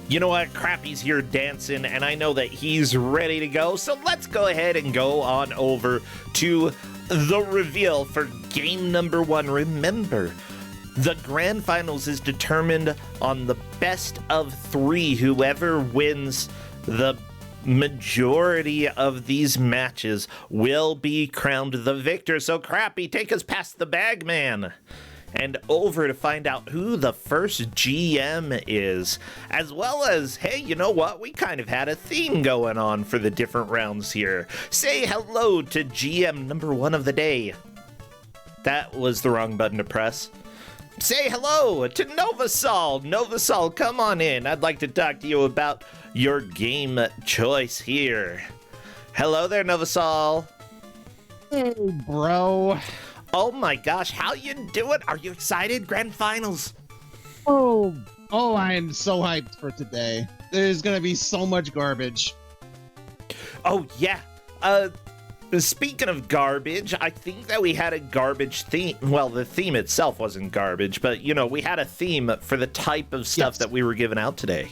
You know what? Crappy's here dancing, and I know that he's ready to go. So let's go ahead and go on over to the reveal for game number 1. Remember, the grand finals is determined on the best of 3. Whoever wins the majority of these matches will be crowned the victor. So Crappy, take us past the bag man and over to find out who the first GM is, as well as, hey, you know what? We kind of had a theme going on for the different rounds here. Say hello to GM number 1 of the day. That was the wrong button to press. Say hello to Novasol. Novasol, come on in. I'd like to talk to you about your game choice here. Hello there, Novasol. Hey, bro. Oh my gosh, how you doing? Are you excited? Grand finals. Oh, I am so hyped for today. There's gonna be so much garbage. Oh yeah. Speaking of garbage, I think that we had a garbage theme. Well, the theme itself wasn't garbage, but you know, we had a theme for the type of stuff that we were giving out today.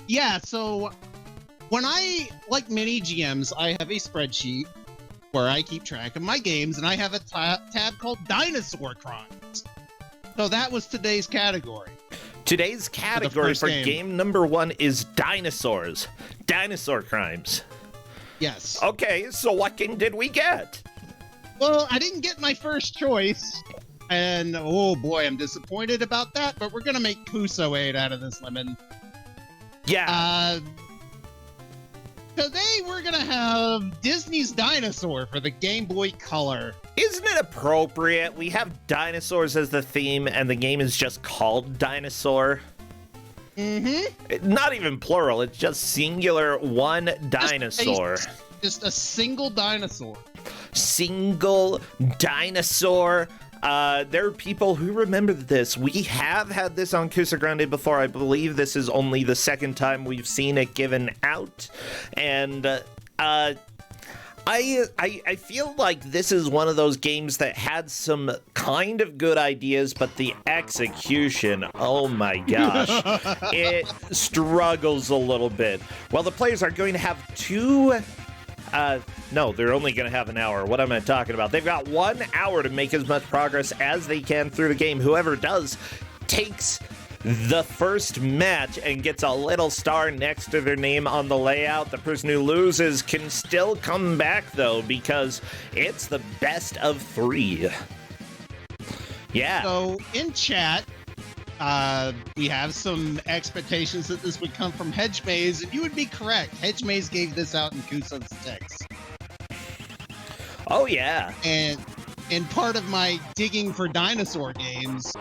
Yeah, so when like many GMs, I have a spreadsheet where I keep track of my games, and I have a tab called Dinosaur Crimes. So that was today's category. Today's category for game number 1 is dinosaurs. Dinosaur Crimes. Yes. Okay, so what game did we get? Well, I didn't get my first choice, and oh boy, I'm disappointed about that, but we're gonna make Kusog7ande out of this lemon. Yeah. Today we're gonna have Disney's Dinosaur for the Game Boy Color. Isn't it appropriate? We have dinosaurs as the theme, and the game is just called Dinosaur. Mm-hmm. Not even plural, it's just singular, one dinosaur. Just a single dinosaur. Single dinosaur. There are people who remember this. We have had this on Kusog7ande before. I believe this is only the second time we've seen it given out. And I feel like this is one of those games that had some kind of good ideas, but the execution, oh my gosh, it struggles a little bit. Well, the players are going to have no, they're only going to have an hour. What am I talking about? They've got 1 hour to make as much progress as they can through the game. Whoever does takes the first match and gets a little star next to their name on the layout. The person who loses can still come back, though, because it's the best of 3. Yeah. So, in chat, we have some expectations that this would come from Hedge Maze, and you would be correct. Hedge Maze gave this out in Kusog's text. Oh, yeah. And in part of my digging for dinosaur games,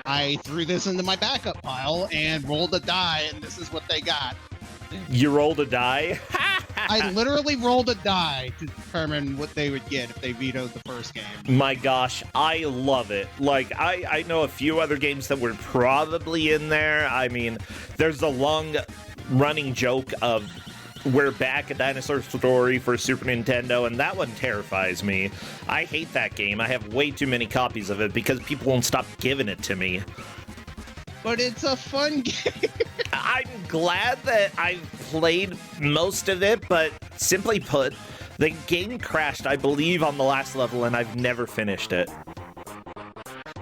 I threw this into my backup pile and rolled a die, and this is what they got. You rolled a die? I literally rolled a die to determine what they would get if they vetoed the first game. My gosh, I love it. Like, I know a few other games that were probably in there. I mean, there's a long running joke of we're back, a dinosaur story for Super Nintendo, and that one terrifies me. I hate that game. I have way too many copies of it because people won't stop giving it to me. But it's a fun game. I'm glad that I've played most of it, but simply put, the game crashed, I believe, on the last level, and I've never finished it.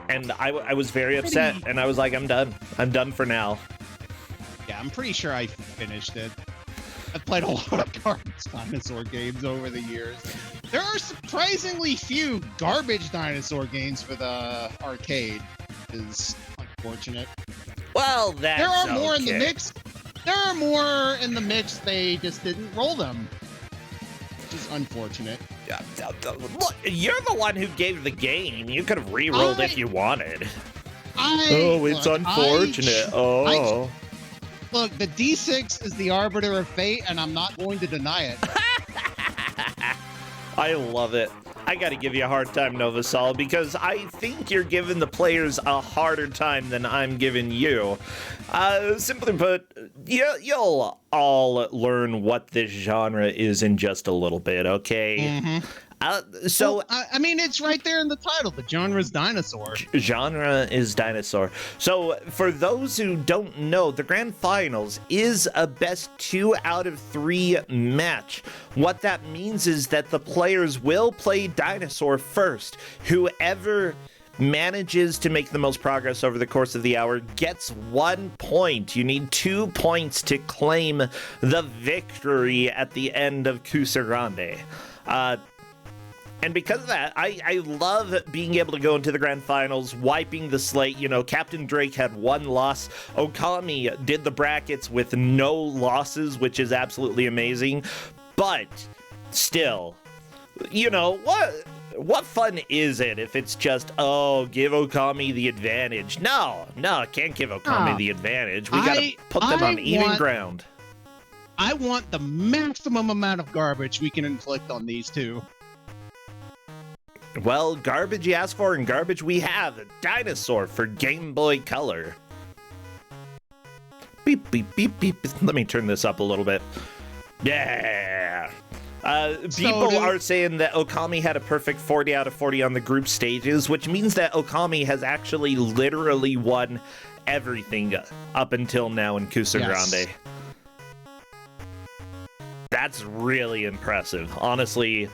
And I was very upset, and I was like, I'm done. I'm done for now. Yeah, I'm pretty sure I finished it. I've played a lot of garbage dinosaur games over the years. There are surprisingly few garbage dinosaur games for the arcade. Is unfortunate. Well, that's there are more okay. in the mix. There are more in the mix. They just didn't roll them, which is unfortunate. Look, you're the one who gave the game. You could have re-rolled if you wanted. It's unfortunate. Look, the D6 is the arbiter of fate, and I'm not going to deny it. I love it. I gotta give you a hard time, Novasol, because I think you're giving the players a harder time than I'm giving you. Simply put, you'll all learn what this genre is in just a little bit, okay? So well, I mean, it's right there in the title. The genre's dinosaur. Genre is dinosaur. So for those who don't know, the grand finals is a best 2 out of 3 match. What that means is that the players will play dinosaur first. Whoever manages to make the most progress over the course of the hour gets 1 point. You need 2 points to claim the victory at the end of Kusog7ande. And because of that, I love being able to go into the grand finals, wiping the slate. You know, Captain Drake had 1 loss. Okami did the brackets with no losses, which is absolutely amazing. But still, you know, what fun is it if it's just, oh, give Okami the advantage? No, can't give Okami the advantage. We gotta put them on even ground. I want the maximum amount of garbage we can inflict on these two. Well, garbage you asked for and garbage we have. A dinosaur for Game Boy Color. Beep, beep, beep, beep. Let me turn this up a little bit. Yeah. People are saying that Okami had a perfect 40 out of 40 on the group stages, which means that Okami has actually literally won everything up until now in Kusog7ande. Yes. That's really impressive. Honestly,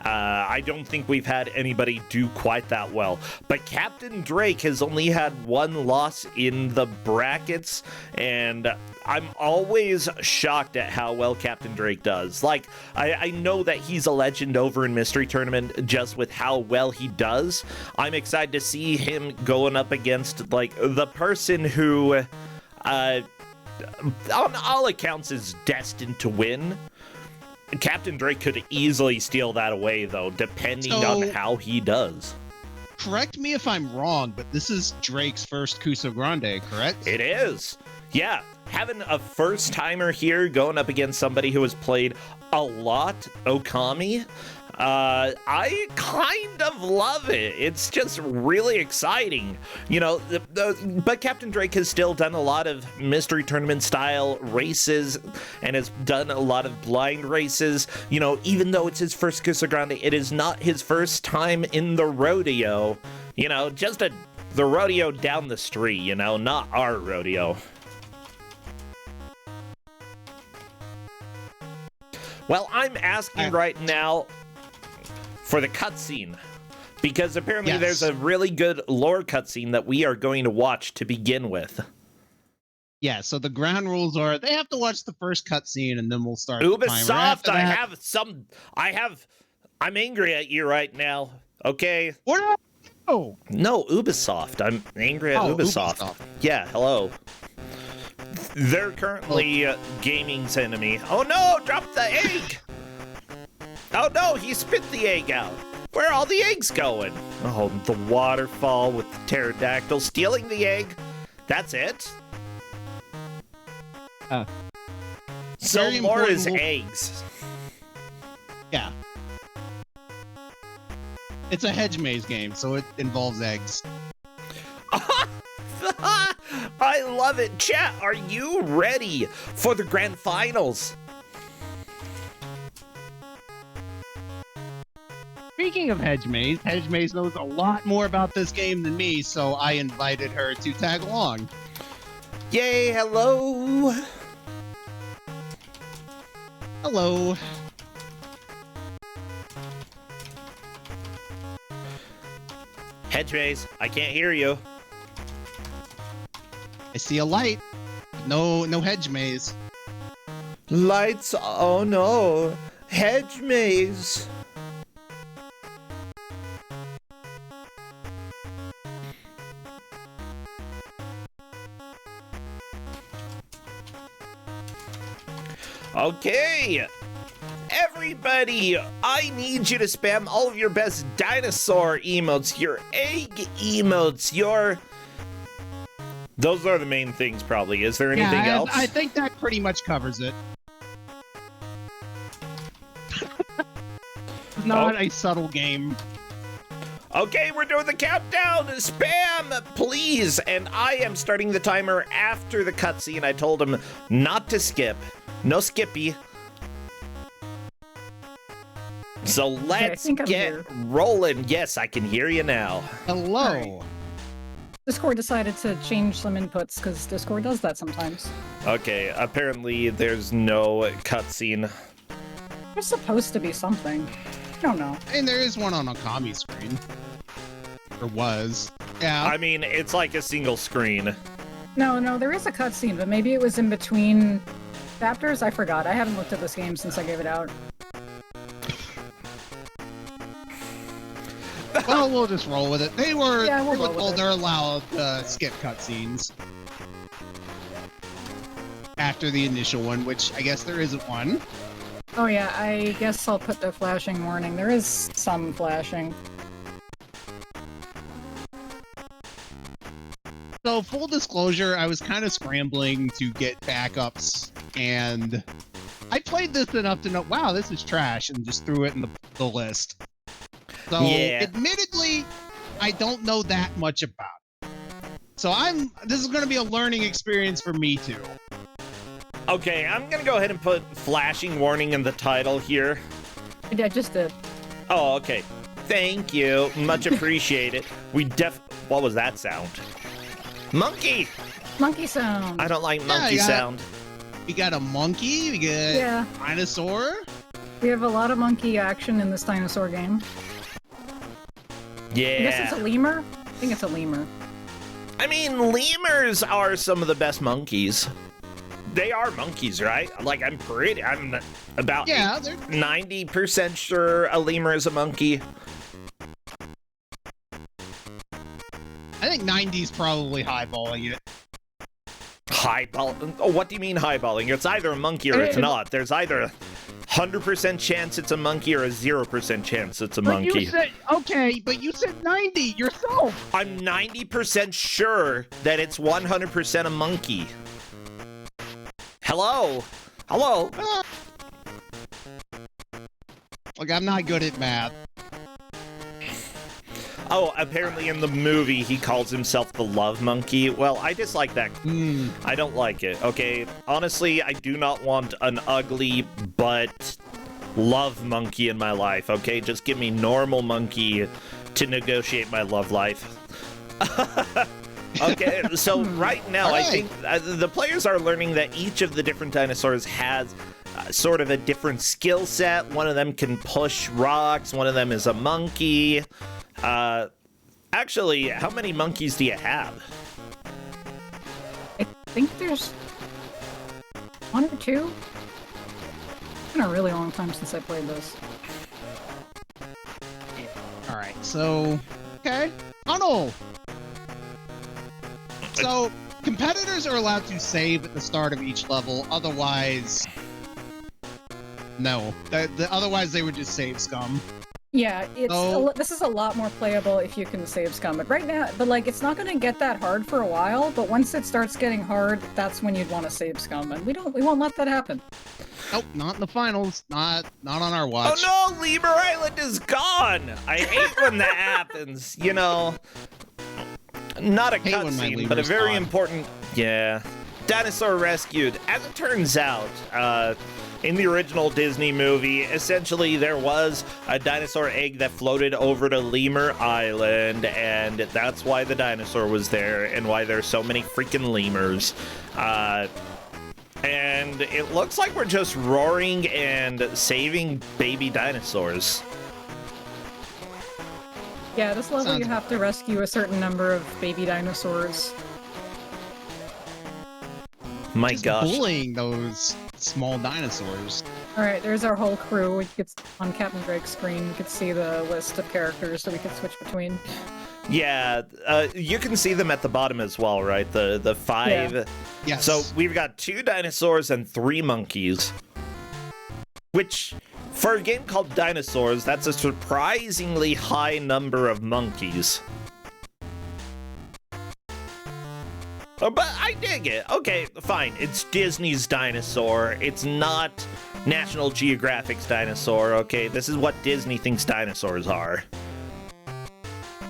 I don't think we've had anybody do quite that well. But Captain Drake has only had 1 loss in the brackets, and I'm always shocked at how well Captain Drake does. Like, I know that he's a legend over in Mystery Tournament just with how well he does. I'm excited to see him going up against, like, the person who, on all accounts, is destined to win. Captain Drake could easily steal that away, though, depending on how he does. Correct me if I'm wrong, but this is Drake's first Kusog7ande, correct? It is. Yeah. Having a first-timer here going up against somebody who has played a lot, Okami, I kind of love it. It's just really exciting. You know, but Captain Drake has still done a lot of Mystery Tournament style races and has done a lot of blind races. You know, even though it's his first Kusog7ande, it is not his first time in the rodeo. You know, just the rodeo down the street, you know, not our rodeo. Well, I'm asking right now for the cutscene, because apparently there's a really good lore cutscene that we are going to watch to begin with. Yeah, so the ground rules are they have to watch the first cutscene and then we'll start. Ubisoft, I'm angry at you right now. Okay. What? Oh. No, Ubisoft. I'm angry at Ubisoft. Yeah, hello. They're currently gaming's enemy. Oh no, drop the egg! Oh no, he spit the egg out. Where are all the eggs going? Oh, the waterfall with the pterodactyl stealing the egg. That's it? So more is eggs. Yeah. It's a hedge maze game, so it involves eggs. I love it. Chat, are you ready for the grand finals? Speaking of Hedge Maze knows a lot more about this game than me, so I invited her to tag along. Yay, hello. Hello. Hedge Maze, I can't hear you. I see a light. No Hedge Maze. Lights, oh no. Hedge Maze. Okay, everybody, I need you to spam all of your best dinosaur emotes, your egg emotes, Those are the main things, probably. Is there anything else? I think that pretty much covers it. It's not a subtle game. Okay, we're doing the countdown. Spam, please. And I am starting the timer after the cutscene. I told him not to skip. No skippy. So let's think I'm get here. rolling. Yes, I can hear you now. Hello. Alright. Discord decided to change some inputs because Discord does that sometimes. Okay, apparently there's no cutscene. There's supposed to be something. I don't know. And there is one on a commie screen. Or was. Yeah. I mean, it's like a single screen. No, there is a cutscene, but maybe it was in between chapters? I forgot. I haven't looked at this game since I gave it out. Well, we'll just roll with it. They were roll with it. they're allowed to skip cutscenes after the initial one, which I guess there isn't one. Oh yeah, I guess I'll put the flashing warning. There is some flashing. So, full disclosure, I was kind of scrambling to get backups, and I played this enough to know, wow, this is trash, and just threw it in the list. So, Yeah. admittedly, I don't know that much about it. So this is going to be a learning experience for me too. Okay, I'm gonna go ahead and put flashing warning in the title here. I just did. Oh, okay. Thank you. Much appreciated. What was that sound? Monkey! Monkey sound. I don't like monkey you got- sound. We got a monkey, we got Yeah, dinosaur. we have a lot of monkey action in this dinosaur game. I guess it's Yeah. a lemur? I think it's a lemur. I mean, lemurs are some of the best monkeys. They are monkeys, right? Like, I'm about Yeah, they're 90% sure a lemur is a monkey. I think 90's probably highballing it. Highball? Oh, what do you mean highballing? It's either a monkey or it's not. There's either a 100% chance it's a monkey or a 0% chance it's a monkey. But you said 90 yourself. I'm 90% sure that it's 100% a monkey. Hello? Hello? Look, I'm not good at math. Oh, apparently in the movie he calls himself the Love Monkey. Well, I dislike that. I don't like it, okay? Honestly, I do not want an ugly but love monkey in my life, okay? Just give me normal monkey to negotiate my love life. Okay, so right now I think the players are learning that each of the different dinosaurs has sort of a different skill set. One of them can push rocks, one of them is a monkey. Actually, how many monkeys do you have? I think there's one or two. It's been a really long time since I played this. All right, so okay, tunnel. So competitors are allowed to save at the start of each level. Otherwise, no. Otherwise, they would just save scum. Yeah, So- this is a lot more playable if you can save scum. But right now, like, it's not going to get that hard for a while. But once it starts getting hard, that's when you'd want to save scum, and we won't let that happen. Nope, not in the finals. Not on our watch. Oh no, Lemur Island is gone! I hate when that happens, you know. Not a Hate when my cutscene, but a lemur's very gone. important... Yeah. Dinosaur rescued. As it turns out, in the original Disney movie, essentially there was a dinosaur egg that floated over to Lemur Island, and that's why the dinosaur was there, and why there's so many freaking lemurs. And it looks like we're just roaring and saving baby dinosaurs. Yeah, this level you Sounds- have to rescue a certain number of baby dinosaurs. My Just gosh. bullying those small dinosaurs. All right, there's our whole crew. We could, on Captain Drake's screen, you could see the list of characters that we could switch between. Yeah, you can see them at the bottom as well, right? The five. Yeah. Yes. So we've got 2 dinosaurs and 3 monkeys. Which, for a game called Dinosaurs, that's a surprisingly high number of monkeys. But I dig it. Okay, fine. It's Disney's Dinosaur. It's not National Geographic's Dinosaur, okay? This is what Disney thinks dinosaurs are.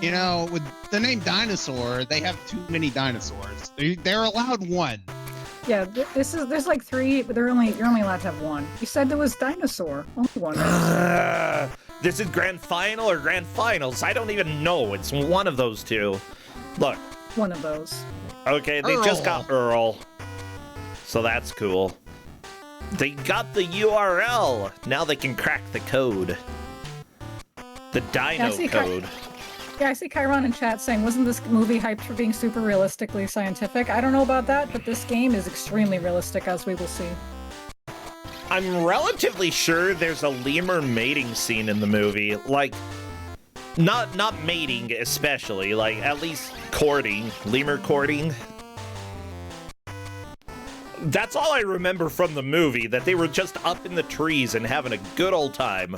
You know, with the name Dinosaur, they have too many dinosaurs. They're allowed one. Yeah, there's like 3, but you're only allowed to have 1. You said there was Dinosaur. Only 1. This is grand final or grand finals. I don't even know. It's one of those two. Look. One of those. Okay, they just got Earl. So that's cool. They got the URL. Now they can crack the code. The Dino code. Yeah, I see Chiron in chat saying, wasn't this movie hyped for being super realistically scientific? I don't know about that, but this game is extremely realistic, as we will see. I'm relatively sure there's a lemur mating scene in the movie. Like, not mating especially, like at least courting, lemur courting. That's all I remember from the movie, that they were just up in the trees and having a good old time.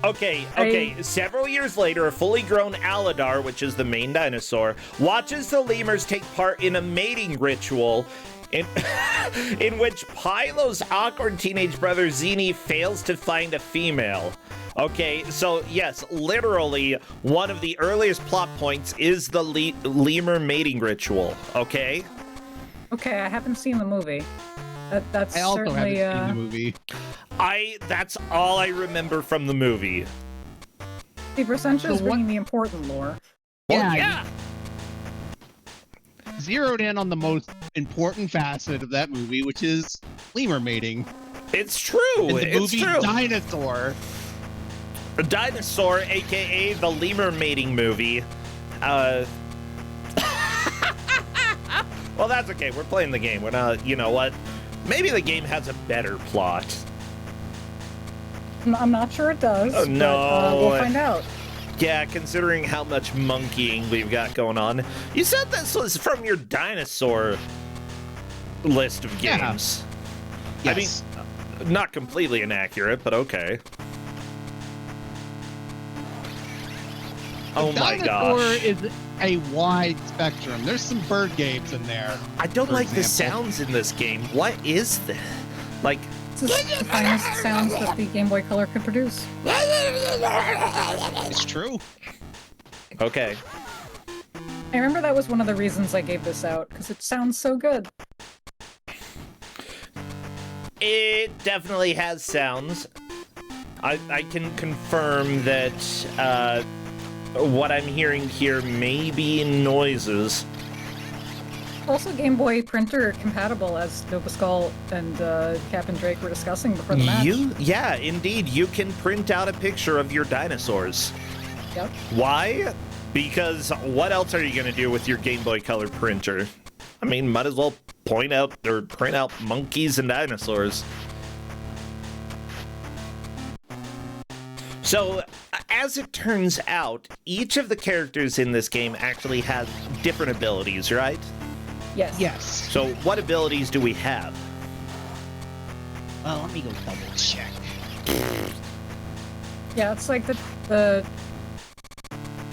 Okay. Several years later, a fully grown Aladar, which is the main dinosaur, watches the lemurs take part in a mating ritual in which Pylo's awkward teenage brother Zini fails to find a female. Okay, so yes, literally, one of the earliest plot points is the lemur mating ritual, okay? Okay, I haven't seen the movie. That's I also certainly, haven't seen the movie. That's all I remember from the movie. The Braccentia is bringing the important lore. Well, yeah. Zeroed in on the most important facet of that movie, which is lemur mating. It's true. In the it's movie true. Dinosaur. Dinosaur, aka the lemur mating movie. Well, that's okay. We're playing the game. We're not. You know what? Maybe the game has a better plot. I'm not sure it does. Oh, no. But, we'll find out. Yeah, considering how much monkeying we've got going on. You said this was from your dinosaur list of games. Yeah. I mean, not completely inaccurate, but okay. Oh my Dinosaur gosh. is a wide spectrum. There's some bird games in there. I don't like the example. sounds in this game. What is this? Like... This is the finest sounds that the Game Boy Color could produce. It's true. Okay. I remember that was one of the reasons I gave this out, because it sounds so good. It definitely has sounds. I can confirm that what I'm hearing here may be noises. Also Game Boy printer compatible, as Nobaskull and Captain Drake were discussing before the match. Yeah, indeed. You can print out a picture of your dinosaurs. Yep. Why? Because what else are you going to do with your Game Boy Color printer? I mean, might as well print out monkeys and dinosaurs. So, as it turns out, each of the characters in this game actually has different abilities, right? Yes. Yes. So, what abilities do we have? Well, let me go double check. Yeah, it's like the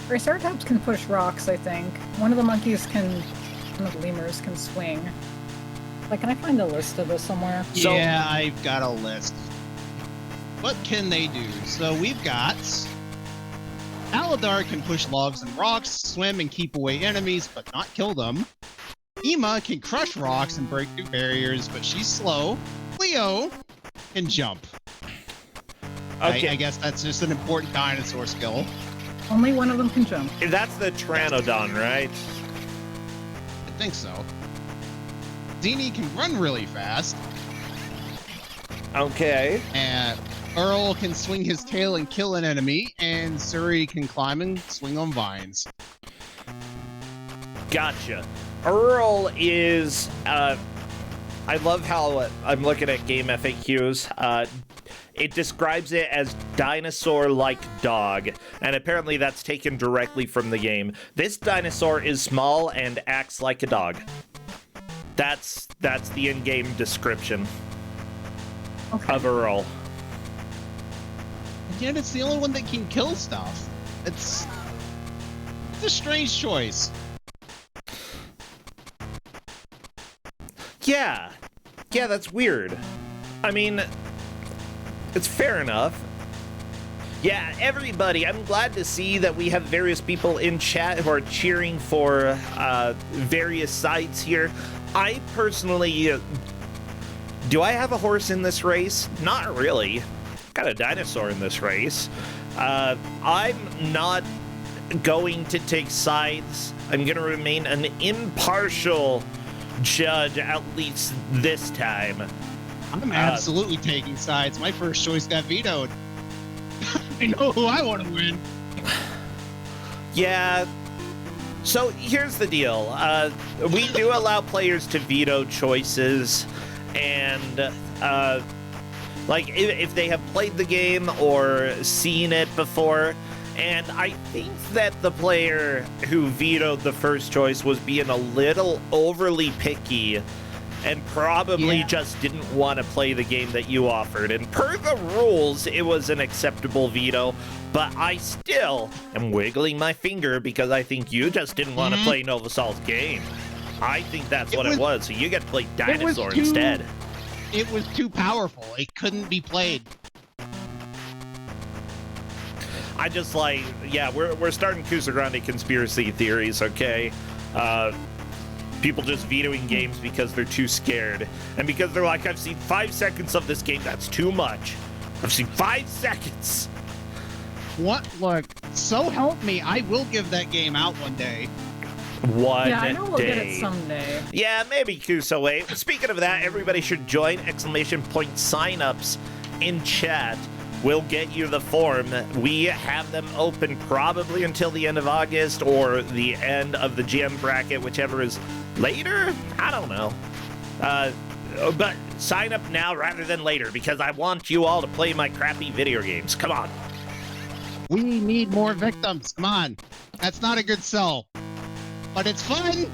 Triceratops can push rocks, I think. One of the monkeys one of the lemurs can swing. Like, can I find a list of this somewhere? Yeah, I've got a list. What can they do? So we've got... Aladar can push logs and rocks, swim and keep away enemies, but not kill them. Ema can crush rocks and break through barriers, but she's slow. Leo can jump. Okay. I guess that's just an important dinosaur skill. Only one of them can jump. That's the Pteranodon, right? I think so. Zini can run really fast. Okay. And Earl can swing his tail and kill an enemy, and Suri can climb and swing on vines. Gotcha. Earl is, I love how I'm looking at game FAQs. It describes it as dinosaur-like dog, and apparently that's taken directly from the game. This dinosaur is small and acts like a dog. That's the in-game description of Earl. And yet it's the only one that can kill stuff. It's a strange choice. Yeah, that's weird. I mean, it's fair enough. Yeah, everybody, I'm glad to see that we have various people in chat who are cheering for various sides here. I personally, do I have a horse in this race? Not really. Got a dinosaur in this race. I'm not going to take sides. I'm going to remain an impartial judge, at least this time. I'm absolutely taking sides. My first choice got vetoed. I know who I want to win. Yeah. So here's the deal. We do allow players to veto choices, and like if they have played the game or seen it before. And I think that the player who vetoed the first choice was being a little overly picky and probably just didn't want to play the game that you offered. And per the rules, it was an acceptable veto, but I still am wiggling my finger because I think you just didn't want to play Novosol's game. I think that's what it was, so you get to play Dinosaur instead. It was too powerful. It couldn't be played. I just like, yeah, we're starting Kusog7ande conspiracy theories, okay? People just vetoing games because they're too scared. And because they're like, I've seen 5 seconds of this game, that's too much. I've seen 5 seconds. What? Look, so help me, I will give that game out one day. One Yeah, I know we'll day. get it someday. Yeah, maybe Kusog7ande. Speaking of that, everybody should join ! Signups in chat. We'll get you the form. We have them open probably until the end of August or the end of the GM bracket, whichever is later. I don't know. But sign up now rather than later because I want you all to play my crappy video games. Come on. We need more victims. Come on. That's not a good sell. But it's fun.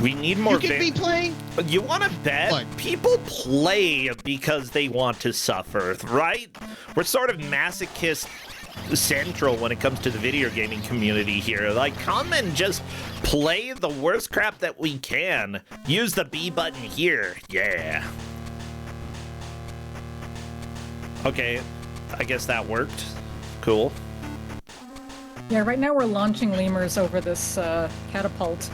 We need more. You could be playing. You want to bet? What? People play because they want to suffer, right? We're sort of masochist central when it comes to the video gaming community here. Like, come and just play the worst crap that we can. Use the B button here. Yeah. Okay, I guess that worked. Cool. Yeah, right now we're launching lemurs over this catapult.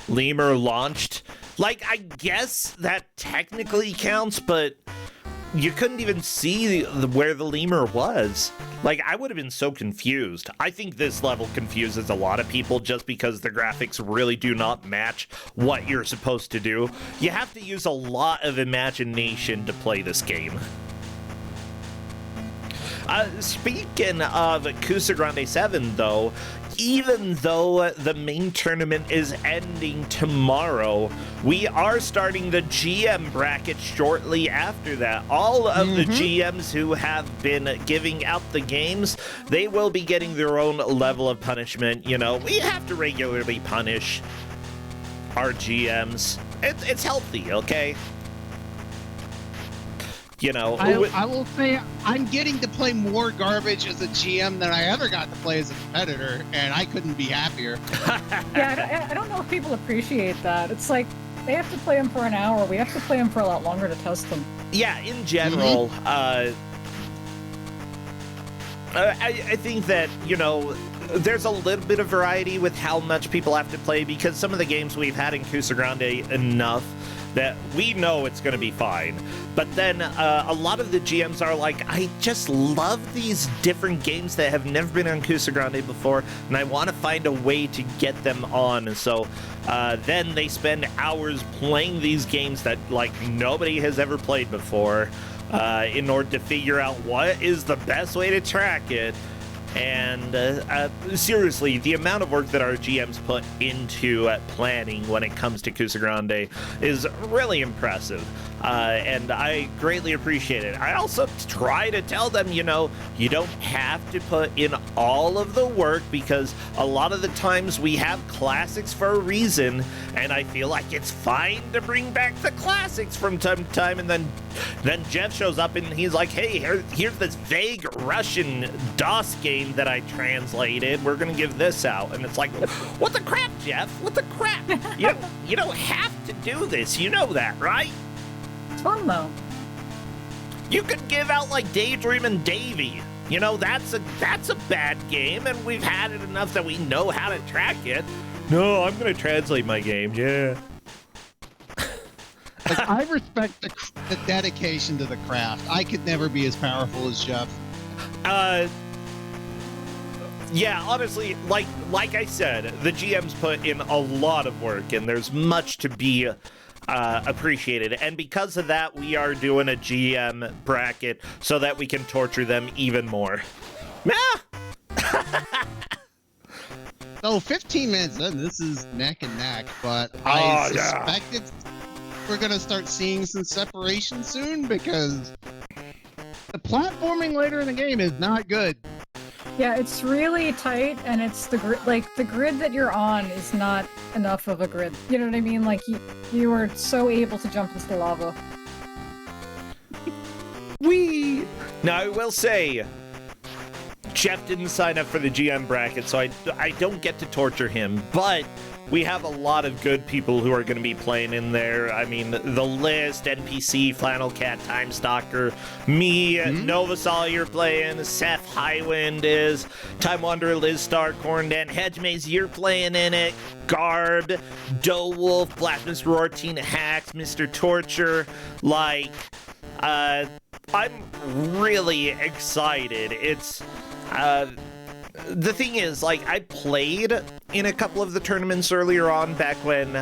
Lemur launched. Like, I guess that technically counts, but you couldn't even see where the lemur was. Like, I would have been so confused. I think this level confuses a lot of people just because the graphics really do not match what you're supposed to do. You have to use a lot of imagination to play this game. Speaking of Kusog7ande 7, though, even though the main tournament is ending tomorrow, we are starting the GM bracket shortly after that. All of the GMs who have been giving out the games, they will be getting their own level of punishment. You know, we have to regularly punish our GMs. It's healthy, okay? You know, I will say I'm getting to play more garbage as a GM than I ever got to play as a competitor, and I couldn't be happier. Yeah, I don't know if people appreciate that. It's like, they have to play them for an hour. We have to play them for a lot longer to test them. yeah, in general, I think that, you know, there's a little bit of variety with how much people have to play because some of the games we've had in Kusog7ande enough that we know it's going to be fine. But then a lot of the GMs are like, I just love these different games that have never been on Kusog7ande before, and I want to find a way to get them on. And so then they spend hours playing these games that, like, nobody has ever played before in order to figure out what is the best way to track it. And seriously, the amount of work that our GMs put into planning when it comes to Kusog7ande is really impressive. And I greatly appreciate it. I also try to tell them, you know, you don't have to put in all of the work because a lot of the times we have classics for a reason, and I feel like it's fine to bring back the classics from time to time. And then Jeff shows up and he's like, hey, here's this vague Russian DOS game that I translated. We're gonna give this out. And it's like, what the crap, Jeff? What the crap? You don't have to do this. You know that, right? It's fun, though. You could give out, like, Daydream and Davy. You know, that's a bad game, and we've had it enough that we know how to track it. No, I'm going to translate my game, yeah. Like, I respect the dedication to the craft. I could never be as powerful as Jeff. Yeah, honestly, like I said, the GM's put in a lot of work, and there's much to be appreciated. And because of that, we are doing a GM bracket so that we can torture them even more. So 15 minutes in, this is neck and neck, but I suspect we're going to start seeing some separation soon because the platforming later in the game is not good. Yeah, it's really tight, and it's the grid that you're on is not enough of a grid. You know what I mean? Like, you are so able to jump into the lava. Whee! Now, I will say, Jeff didn't sign up for the GM bracket, so I don't get to torture him, but we have a lot of good people who are going to be playing in there. I mean, The List, NPC, Flannel Cat, Time Stalker, me, Nova Sawyer playing, Seth Highwind is, Time Wanderer, Liz Star, Corndan, Hedgemaze, you're playing in it, Garb, Doe Wolf, Blasphemous Roar, Tina Hacks, Mr. Torture, like, I'm really excited. It's, the thing is, like, I played in a couple of the tournaments earlier on back when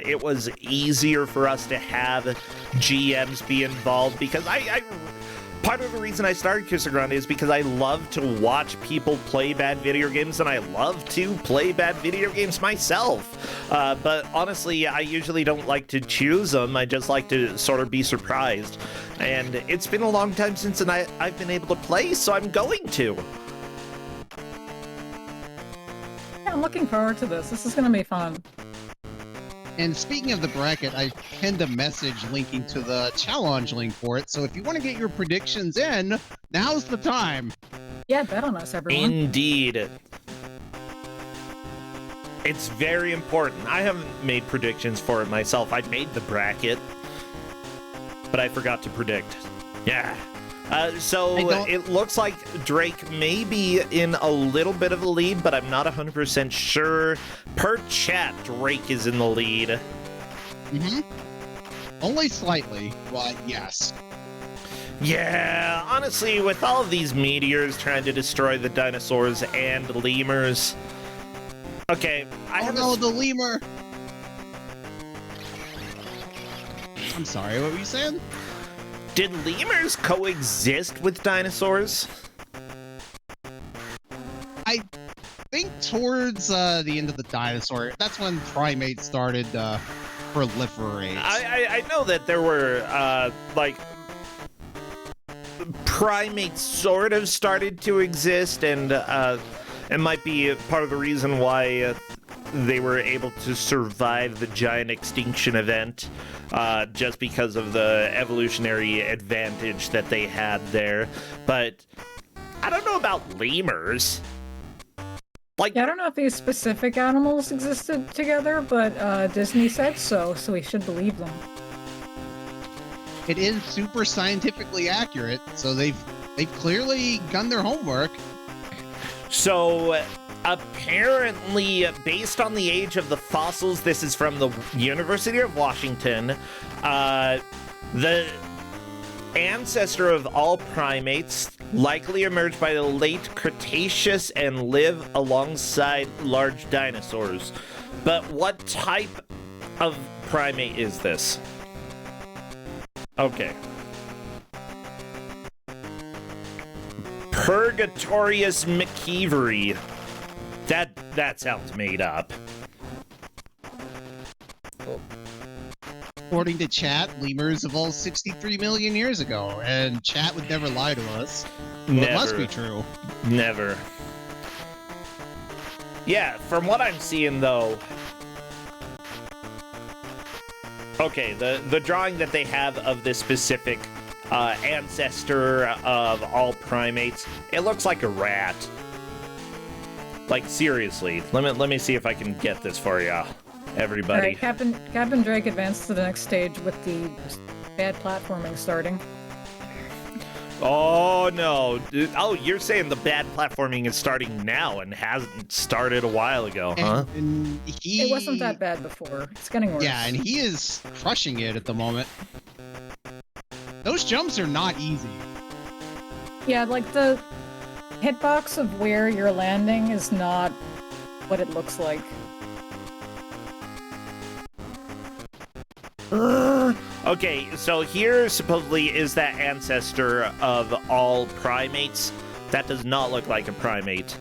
it was easier for us to have GMs be involved because part of the reason I started Kusog7ande is because I love to watch people play bad video games and I love to play bad video games myself. But honestly, I usually don't like to choose them. I just like to sort of be surprised. And it's been a long time since I've been able to play, so I'm going to. I'm looking forward to this. This is going to be fun. And speaking of the bracket, I pinned a message linking to the challenge link for it. So if you want to get your predictions in, now's the time. Yeah, bet on us, everyone. Indeed. It's very important. I haven't made predictions for it myself. I made the bracket, but I forgot to predict. Yeah. So it looks like Drake may be in a little bit of a lead, but I'm not 100% sure. Per chat, Drake is in the lead. Only slightly, but yes. Yeah, honestly, with all of these meteors trying to destroy the dinosaurs and lemurs. Okay, the lemur. I'm sorry, what were you saying? Did lemurs coexist with dinosaurs? I think towards the end of the dinosaur, that's when primates started to proliferate. I know that there were, primates sort of started to exist, and it might be part of the reason why they were able to survive the giant extinction event. Just because of the evolutionary advantage that they had there. But I don't know about lemurs. Like, yeah, I don't know if these specific animals existed together, but Disney said so we should believe them. It is super scientifically accurate, so they've clearly done their homework. So apparently, based on the age of the fossils, this is from the University of Washington, the ancestor of all primates likely emerged by the late Cretaceous and live alongside large dinosaurs. But what type of primate is this? Okay. Purgatorius McKeevery. That sounds made up. According to chat, lemurs evolved 63 million years ago, and chat would never lie to us. Well, Never. it must be true. Never. Yeah, from what I'm seeing, though... Okay, the drawing that they have of this specific ancestor of all primates, it looks like a rat. Like, seriously. Let me see if I can get this for you, everybody. All right, Captain Drake advanced to the next stage with the bad platforming starting. Oh no! Oh, you're saying the bad platforming is starting now and hasn't started a while ago, huh? And It wasn't that bad before. It's getting worse. Yeah, and he is crushing it at the moment. Those jumps are not easy. Yeah, like the hitbox of where you're landing is not what it looks like. Okay, so here supposedly is that ancestor of all primates. That does not look like a primate.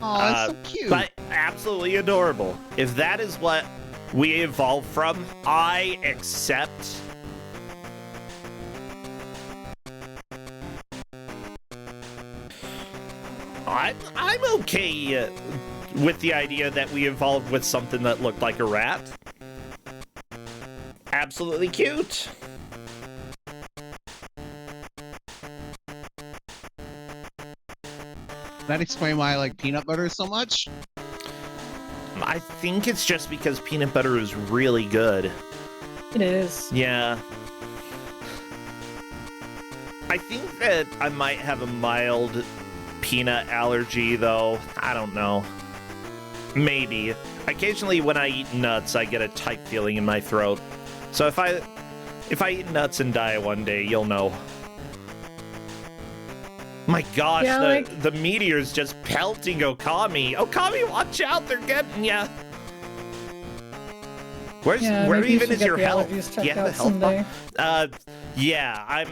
Oh, that's so cute. But absolutely adorable. If that is what we evolved from, I accept. I'm okay with the idea that we evolved with something that looked like a rat. Absolutely cute. That explain why I like peanut butter so much? I think it's just because peanut butter is really good. It is. Yeah. I think that I might have a mild peanut allergy, though. I don't know. Maybe. Occasionally when I eat nuts, I get a tight feeling in my throat. So if I eat nuts and die one day, you'll know. My gosh, Yeah, the meteor's just pelting Okami. Okami, watch out, they're getting ya. Where maybe even you is should your get the health? allergies Do you checked have a out health someday. bar? Yeah,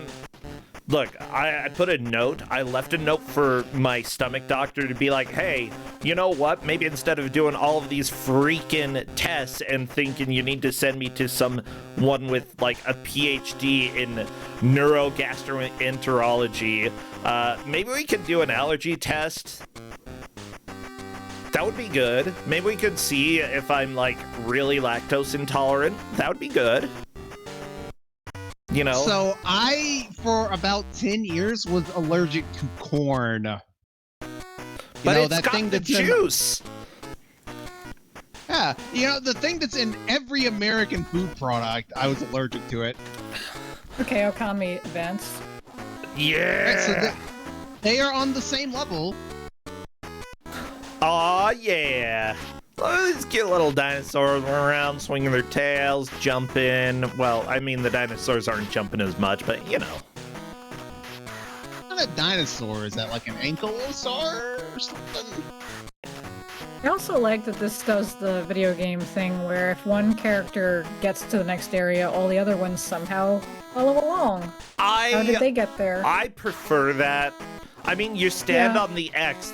Look, I put a note. I left a note for my stomach doctor to be like, hey, you know what? Maybe instead of doing all of these freaking tests and thinking you need to send me to someone with like a PhD in neurogastroenterology, maybe we could do an allergy test. That would be good. Maybe we could see if I'm like really lactose intolerant. That would be good. You know? So I, for about 10 years, was allergic to corn. But it's got the juice. Yeah, you know, the thing that's in every American food product, I was allergic to it. Okay, Okami advanced. Yeah. Right, so they are on the same level. Aw, yeah. Oh, these cute little dinosaurs run around swinging their tails, jumping. Well, I mean, the dinosaurs aren't jumping as much, but you know. Not a dinosaur. Is that like an ankylosaur or something? I also like that this does the video game thing where if one character gets to the next area, all the other ones somehow follow along. How did they get there? I prefer that. I mean, you stand Yeah. on the X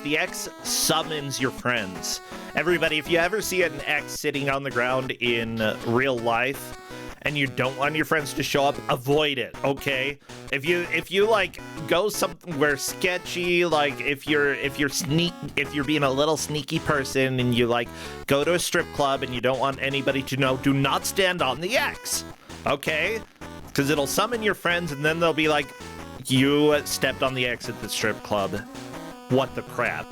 summons your friends. Everybody, if you ever see an X sitting on the ground in real life and you don't want your friends to show up, avoid it, okay? If you like go somewhere sketchy, like if you're being a little sneaky person and you like go to a strip club and you don't want anybody to know, do not stand on the X, okay? Because it'll summon your friends and then they'll be like, you stepped on the X at the strip club. What the crap?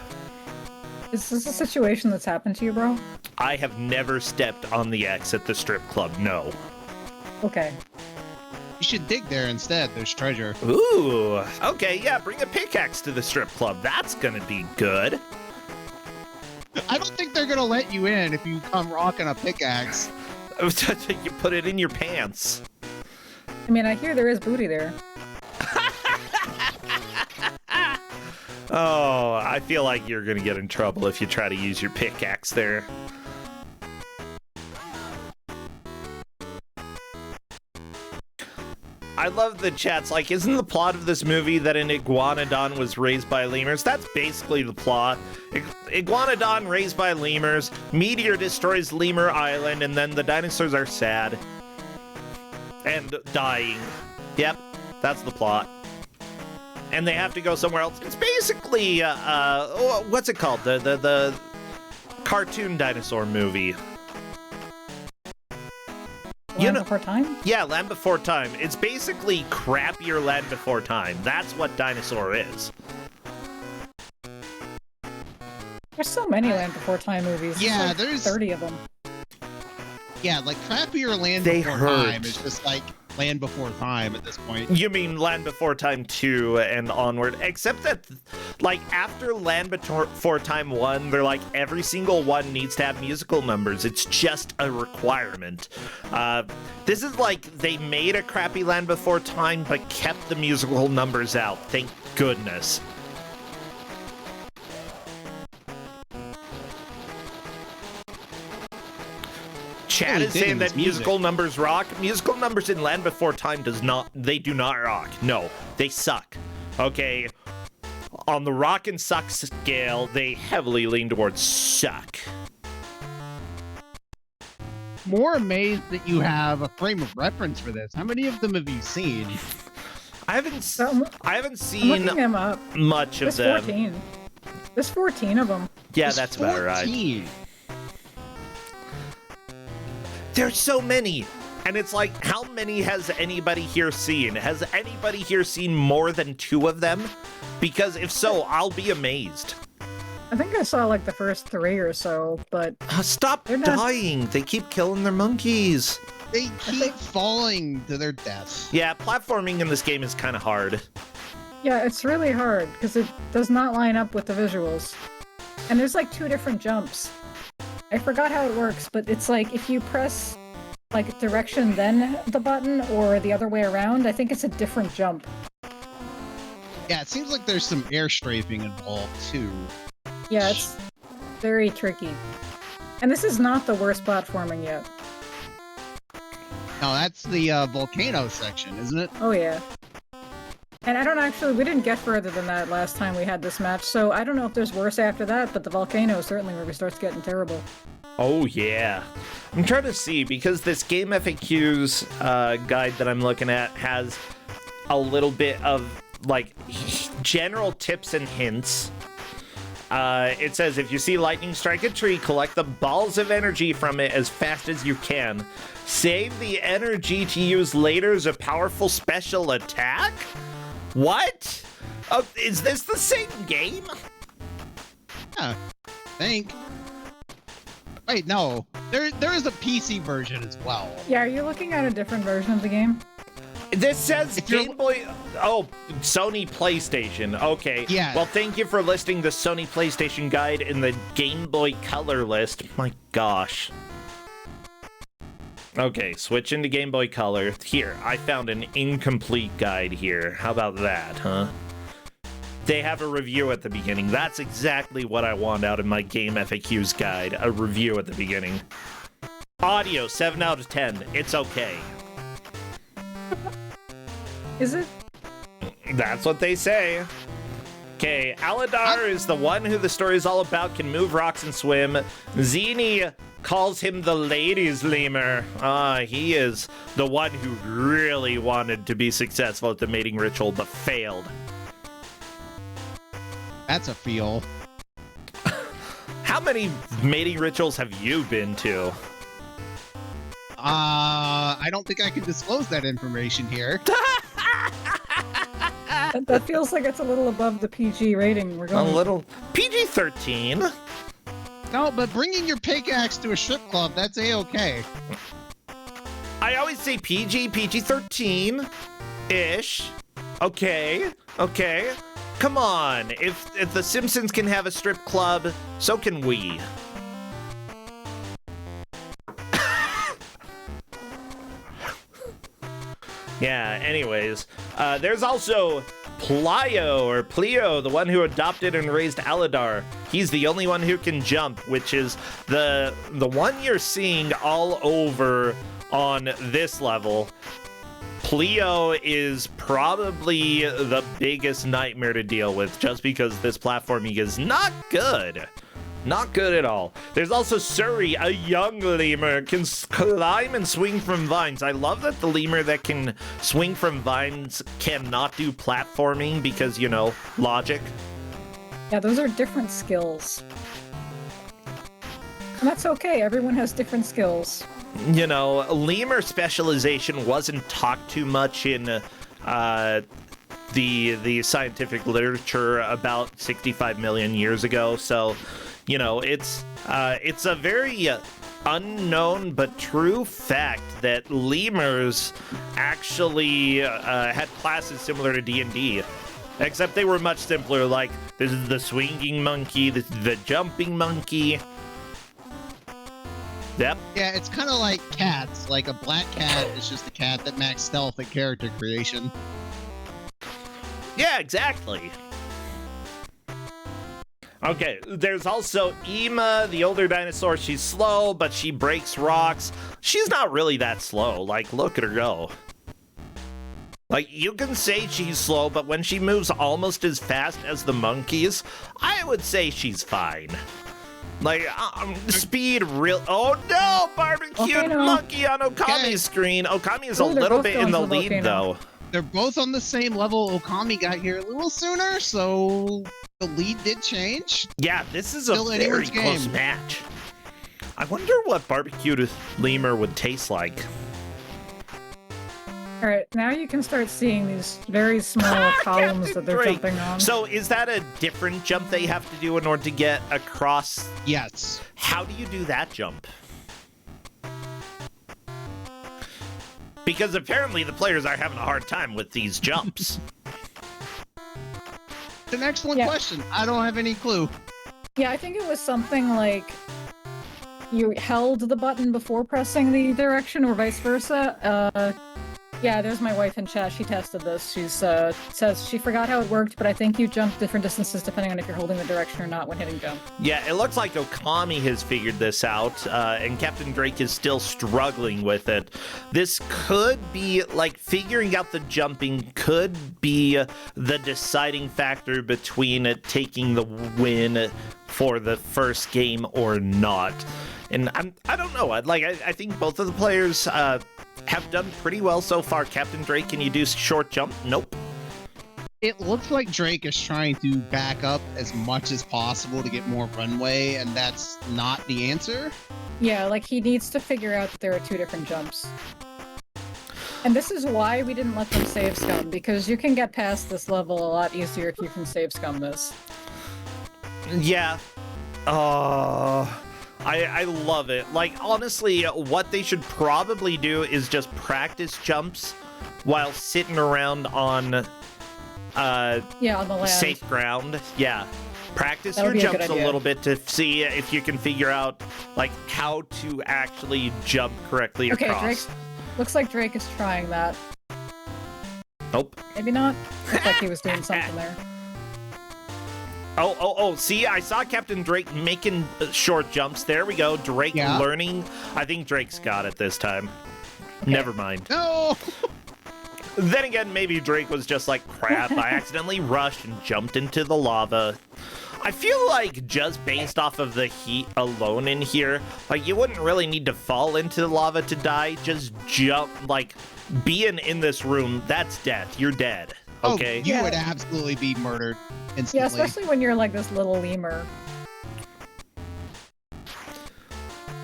Is this a situation that's happened to you, bro? I have never stepped on the X at the strip club, no. Okay. You should dig there instead. There's treasure. Ooh, okay, yeah, bring a pickaxe to the strip club. That's gonna be good. I don't think they're gonna let you in if you come rocking a pickaxe. You put it in your pants. I mean, I hear there is booty there. Oh, I feel like you're gonna get in trouble if you try to use your pickaxe there. I love the chats. Like, isn't the plot of this movie that an iguanodon was raised by lemurs? That's basically the plot. Iguanodon raised by lemurs, meteor destroys Lemur Island, and then the dinosaurs are sad. And dying. Yep, that's the plot. And they have to go somewhere else. It's basically, what's it called? The cartoon dinosaur movie. Land Before Time? Yeah, Land Before Time. It's basically crappier Land Before Time. That's what Dinosaur is. There's so many Land Before Time movies. Yeah, there's like 30 of them. Yeah, like crappier Land They Before hurt. Time is just like Land Before Time at this point. You mean Land Before Time 2 and onward, except that, like, after Land Before Time 1, they're like, every single one needs to have musical numbers. It's just a requirement. This is like, they made a crappy Land Before Time, but kept the musical numbers out. Thank goodness. Chad is saying that musical numbers rock. Musical numbers in Land Before Time do not rock. No, they suck. Okay, on the rock and suck scale, they heavily lean towards suck. More amazed that you have a frame of reference for this. How many of them have you seen? I haven't seen much of them. 14. There's 14 of them. Yeah, that's about right. There's so many. And it's like, how many has anybody here seen? Has anybody here seen more than 2 of them? Because if so, I'll be amazed. I think I saw like the first 3 or so, but... Stop dying! They keep killing their monkeys. They keep falling to their deaths. Yeah, platforming in this game is kind of hard. Yeah, it's really hard, because it does not line up with the visuals. And there's like 2 different jumps. I forgot how it works, but it's like if you press like direction then the button or the other way around, I think it's a different jump. Yeah, it seems like there's some air strafing involved too. Yeah, it's very tricky. And this is not the worst platforming yet. No, that's the volcano section, isn't it? Oh yeah. And we didn't get further than that last time we had this match, so I don't know if there's worse after that, but the volcano is certainly where it starts getting terrible. Oh yeah. I'm trying to see, because this Game FAQs guide that I'm looking at has a little bit of, like, general tips and hints. It says, if you see lightning strike a tree, collect the balls of energy from it as fast as you can. Save the energy to use later as a powerful special attack? What? Is this the same game? Yeah, I think. Wait, no. There is a PC version as well. Yeah, are you looking at a different version of the game? This says Game Boy... Oh, Sony PlayStation. Okay. Yeah. Well, thank you for listing the Sony PlayStation guide in the Game Boy Color list. My gosh. Okay, switch into Game Boy Color. Here, I found an incomplete guide here. How about that, huh? They have a review at the beginning. That's exactly what I want out of my Game FAQs guide. A review at the beginning. Audio, 7 out of 10. It's okay. Is it? That's what they say. Okay, Aladar is the one who the story is all about, can move rocks and swim. Zini calls him the ladies' lemur. He is the one who really wanted to be successful at the mating ritual, but failed. That's a feel. How many mating rituals have you been to? I don't think I can disclose that information here. That feels like it's a little above the PG rating. We're going a little PG-13. No, but bringing your pickaxe to a strip club, that's A-okay. I always say PG-13-ish. Okay. Come on. If the Simpsons can have a strip club, so can we. Yeah, anyways. There's also Plio, the one who adopted and raised Aladar. He's the only one who can jump, which is the one you're seeing all over on this level. Plio is probably the biggest nightmare to deal with, just because this platforming is not good. Not good at all. There's also Suri, a young lemur, can climb and swing from vines. I love that the lemur that can swing from vines cannot do platforming because, you know, logic. Yeah, those are different skills. And that's okay, everyone has different skills. You know, lemur specialization wasn't talked too much in the scientific literature about 65 million years ago, so... You know, it's a very unknown but true fact that lemurs actually had classes similar to D&D, except they were much simpler. Like, this is the swinging monkey, this is the jumping monkey. Yep. Yeah, it's kind of like cats. Like a black cat is just a cat that maxed stealth and character creation. Yeah, exactly. Okay, there's also Ema, the older dinosaur. She's slow, but she breaks rocks. She's not really that slow. Like, look at her go. Like, you can say she's slow, but when she moves almost as fast as the monkeys, I would say she's fine. Like, speed real. Oh no! Barbecued monkey on Okami's screen. Okami is a little bit in the lead, though. They're both on the same level. Okami got here a little sooner, so the lead did change. Yeah, this is a very close match. I wonder what barbecued lemur would taste like. All right, now you can start seeing these very small columns that they're jumping on. So is that a different jump they have to do in order to get across? Yes. How do you do that jump? Because apparently the players are having a hard time with these jumps. It's an excellent question. I don't have any clue. Yeah, I think it was something like you held the button before pressing the direction or vice versa. Yeah, there's my wife in chat. She tested this. She's says she forgot how it worked, but I think you jump different distances depending on if you're holding the direction or not when hitting jump. Yeah, it looks like Okami has figured this out, and Captain Drake is still struggling with it. This could be, like, figuring out the jumping could be the deciding factor between taking the win for the first game or not. And I don't know. I think both of the players have done pretty well so far. Captain Drake, can you do short jump? Nope. It looks like Drake is trying to back up as much as possible to get more runway, and that's not the answer. Yeah, like he needs to figure out that there are two different jumps. And this is why we didn't let them save scum, because you can get past this level a lot easier if you can save scum this. Yeah. I love it. Like, honestly, what they should probably do is just practice jumps while sitting around on on the land. Safe ground. Yeah. Practice your jumps a little bit to see if you can figure out, like, how to actually jump correctly across. Looks like Drake is trying that. Nope. Maybe not. Looks like he was doing something there. Oh, see, I saw Captain Drake making short jumps. There we go. Drake learning. I think Drake's got it this time. Okay. Never mind. No! Then again, maybe Drake was just like, crap, I accidentally rushed and jumped into the lava. I feel like just based off of the heat alone in here, like, you wouldn't really need to fall into the lava to die. Just jump, like, being in this room, that's death. You're dead. Okay. Oh, you would absolutely be murdered instantly. Yeah, especially when you're like this little lemur.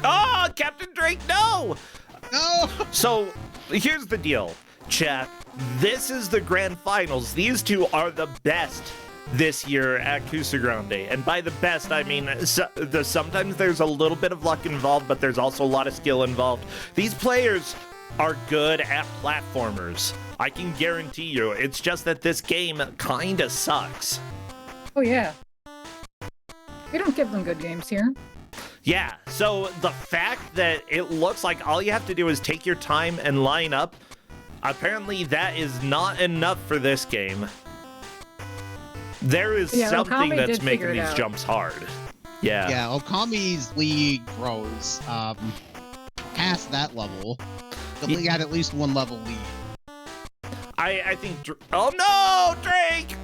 Oh, Captain Drake, no! No! So, here's the deal, chat. This is the grand finals. These two are the best this year at Kusog7ande. And by the best, I mean, sometimes there's a little bit of luck involved, but there's also a lot of skill involved. These players are good at platformers. I can guarantee you. It's just that this game kinda sucks. Oh yeah. We don't give them good games here. Yeah, so the fact that it looks like all you have to do is take your time and line up, apparently that is not enough for this game. There is something that's making these jumps hard. Yeah. Yeah, Okami's lead grows. Past that level, the league had at least one level lead. I think... Oh no, Drake!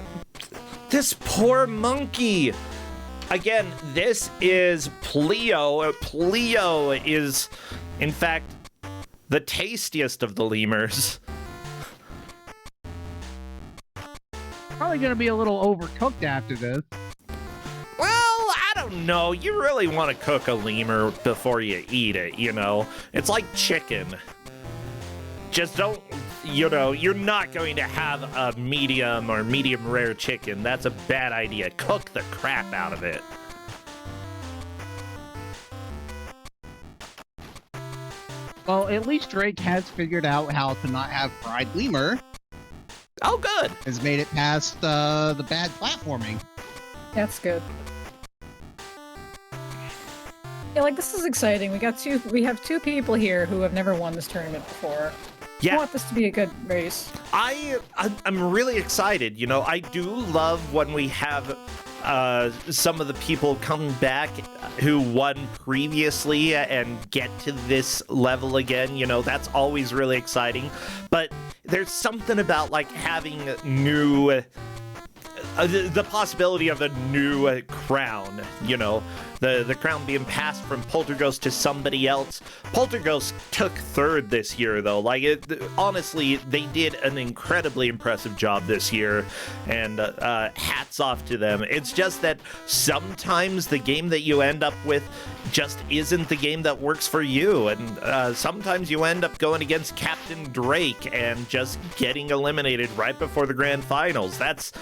This poor monkey! Again, this is Pleo. Pleo is, in fact, the tastiest of the lemurs. Probably gonna be a little overcooked after this. Well, I don't know. You really want to cook a lemur before you eat it, you know? It's like chicken. Just don't, you know, you're not going to have a medium or medium rare chicken. That's a bad idea. Cook the crap out of it. Well, at least Drake has figured out how to not have fried lemur. Oh, good. Has made it past the bad platforming. That's good. Yeah, like this is exciting. We have two people here who have never won this tournament before. Yeah. I want this to be a good race. I'm really excited. You know, I do love when we have some of the people come back who won previously and get to this level again. You know, that's always really exciting. But there's something about like having new the possibility of a new crown, you know, the crown being passed from Polterghost to somebody else. Polterghost took third this year, though. Like, honestly, they did an incredibly impressive job this year, and hats off to them. It's just that sometimes the game that you end up with just isn't the game that works for you, and sometimes you end up going against Captain Drake and just getting eliminated right before the grand finals. That's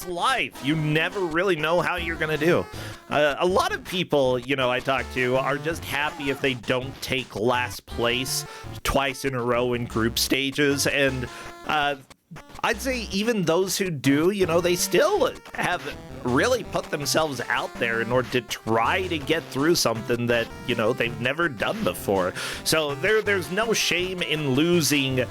life. You never really know how you're going to do. A lot of people, you know, I talk to are just happy if they don't take last place twice in a row in group stages. And I'd say even those who do, you know, they still have really put themselves out there in order to try to get through something that, you know, they've never done before. So there's no shame in losing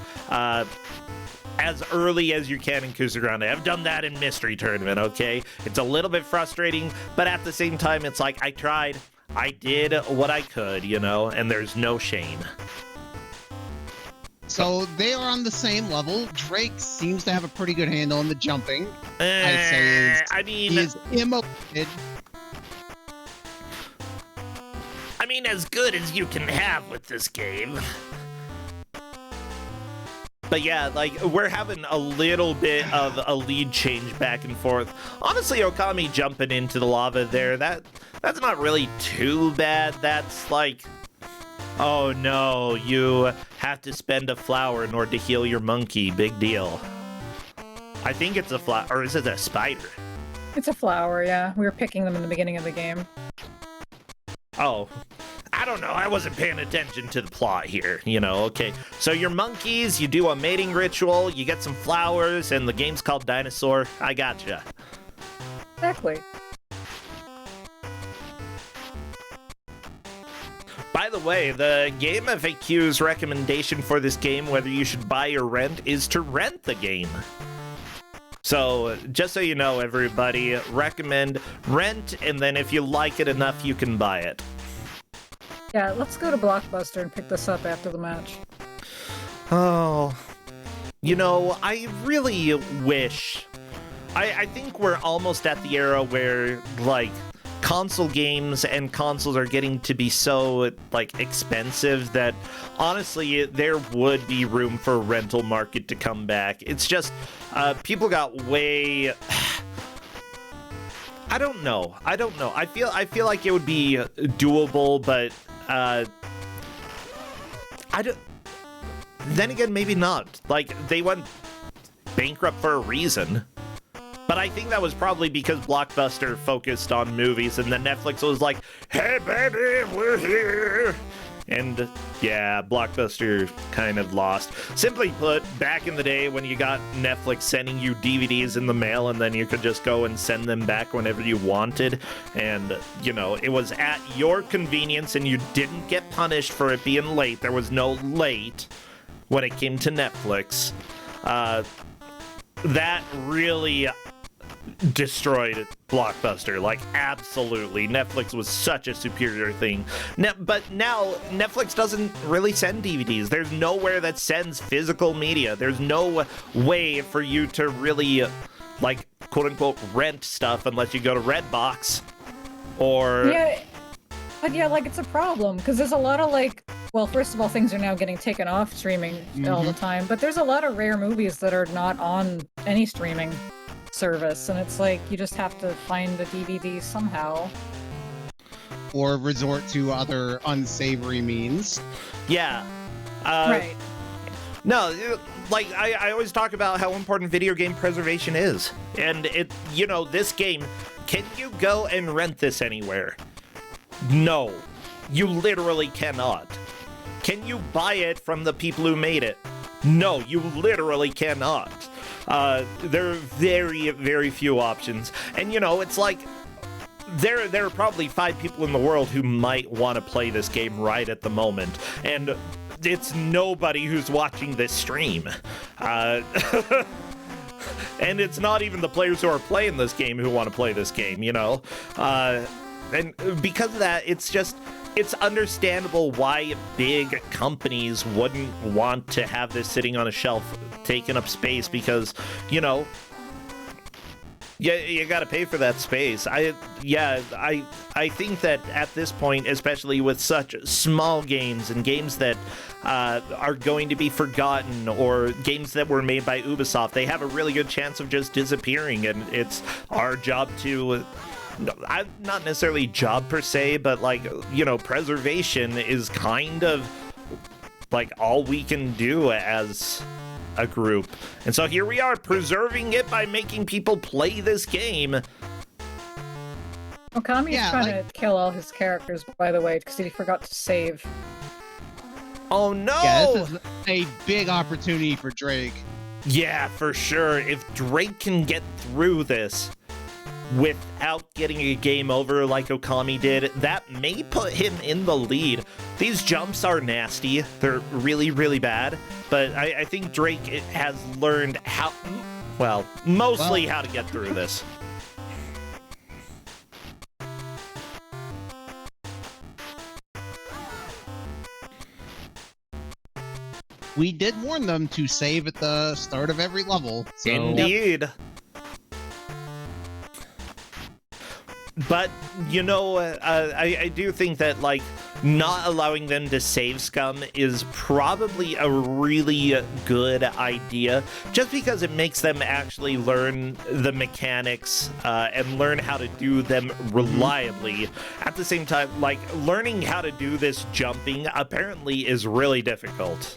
as early as you can in Kusog7ande. I've done that in Mystery Tournament, okay? It's a little bit frustrating, but at the same time, it's like, I tried. I did what I could, you know, and there's no shame. So they are on the same level. Drake seems to have a pretty good handle on the jumping. I'd say he is immolated. I mean, as good as you can have with this game. But yeah, like, we're having a little bit of a lead change back and forth. Honestly, Okami jumping into the lava there, that's not really too bad. That's like, oh no, you have to spend a flower in order to heal your monkey. Big deal. I think it's a flower, or is it a spider? It's a flower, yeah. We were picking them in the beginning of the game. Oh, I don't know. I wasn't paying attention to the plot here, you know. Okay, so your monkeys, you do a mating ritual, you get some flowers, and the game's called Dinosaur. I gotcha. Exactly. By the way, the Game FAQ's recommendation for this game, whether you should buy or rent, is to rent the game. So, just so you know, everybody, recommend rent, and then if you like it enough, you can buy it. Yeah, let's go to Blockbuster and pick this up after the match. Oh, you know, I really wish... I think we're almost at the era where, like, console games and consoles are getting to be so, like, expensive that, honestly, there would be room for a rental market to come back. It's just, people got way... I don't know. I feel like it would be doable, but I don't. Then again, maybe not. Like, they went bankrupt for a reason. But I think that was probably because Blockbuster focused on movies, and then Netflix was like, "Hey, baby, we're here." And yeah, Blockbuster kind of lost. Simply put, back in the day when you got Netflix sending you DVDs in the mail and then you could just go and send them back whenever you wanted, and, you know, it was at your convenience and you didn't get punished for it being late. There was no late when it came to Netflix. That really destroyed Blockbuster, like, absolutely. Netflix was such a superior thing. But now, Netflix doesn't really send DVDs. There's nowhere that sends physical media. There's no way for you to really, like, quote-unquote, rent stuff unless you go to Redbox, or... Yeah, but yeah, like, it's a problem, because there's a lot of, like... Well, first of all, things are now getting taken off streaming all the time, but there's a lot of rare movies that are not on any streaming service, and it's like you just have to find the DVD somehow. Or resort to other unsavory means. Yeah. Right. No, like, I always talk about how important video game preservation is. And it, you know, this game, can you go and rent this anywhere? No. You literally cannot. Can you buy it from the people who made it? No, you literally cannot. There are very, very few options. And, you know, it's like, there are probably 5 people in the world who might want to play this game right at the moment. And it's nobody who's watching this stream. And it's not even the players who are playing this game who want to play this game, you know? And because of that, it's understandable why big companies wouldn't want to have this sitting on a shelf taking up space because, you know, you gotta pay for that space. I think that at this point, especially with such small games and games that are going to be forgotten or games that were made by Ubisoft, they have a really good chance of just disappearing, and it's our job to... not necessarily job per se, but like, you know, preservation is kind of like all we can do as a group. And so here we are preserving it by making people play this game. Okami's trying to kill all his characters, by the way, because he forgot to save. Oh no! Yeah, this is a big opportunity for Drake. Yeah, for sure. If Drake can get through this without getting a game over like Okami did, that may put him in the lead. These jumps are nasty. They're really, really bad. But I think Drake has learned how, mostly how to get through this. We did warn them to save at the start of every level. So. Indeed. But, you know, I do think that, like, not allowing them to save scum is probably a really good idea, just because it makes them actually learn the mechanics and learn how to do them reliably. At the same time, like, learning how to do this jumping apparently is really difficult.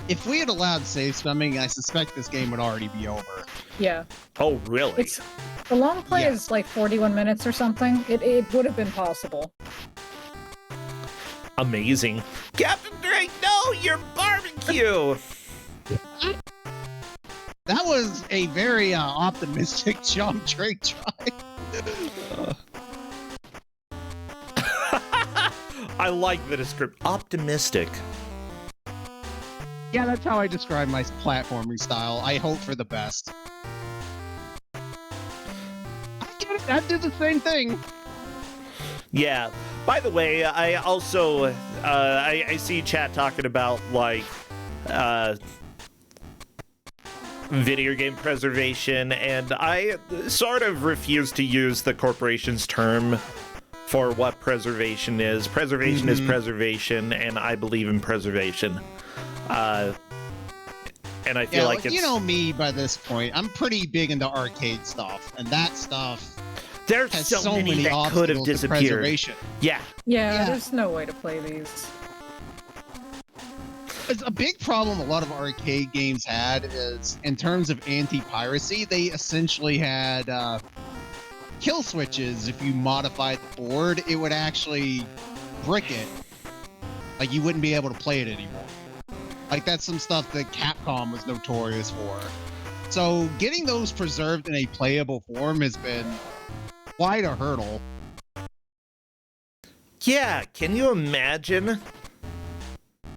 If we had allowed save scumming, I suspect this game would already be over. Yeah. Oh, really? The long play is like 41 minutes or something. It would have been possible. Amazing. Captain Drake, no, your barbecue! That was a very optimistic jump Drake tried. I like the description. Optimistic. Yeah, that's how I describe my platforming style. I hope for the best. I did the same thing. Yeah. By the way, I also I see chat talking about like video game preservation, and I sort of refuse to use the corporation's term for what preservation is. Preservation is preservation, and I believe in preservation. And I feel like it's... You know me by this point. I'm pretty big into arcade stuff, and that stuff there's has so many that could have disappeared. Yeah, there's no way to play these. It's a big problem a lot of arcade games had is, in terms of anti-piracy, they essentially had kill switches. If you modified the board, it would actually brick it. Like, you wouldn't be able to play it anymore. Like, that's some stuff that Capcom was notorious for. So, getting those preserved in a playable form has been quite a hurdle. Yeah, can you imagine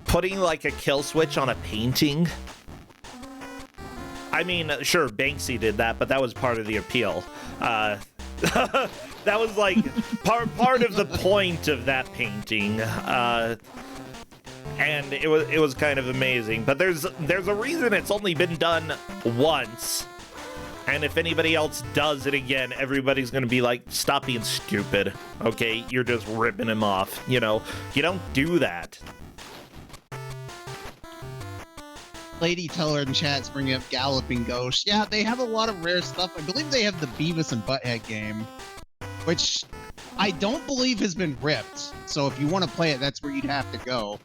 putting, like, a kill switch on a painting? I mean, sure, Banksy did that, but that was part of the appeal. That was, like, part of the point of that painting. And it was kind of amazing. But there's a reason it's only been done once. And if anybody else does it again, everybody's going to be like, stop being stupid. Okay, you're just ripping him off. You know, you don't do that. Lady Teller in chat's bringing up Galloping Ghost. Yeah, they have a lot of rare stuff. I believe they have the Beavis and Butthead game, which I don't believe has been ripped. So if you want to play it, that's where you'd have to go.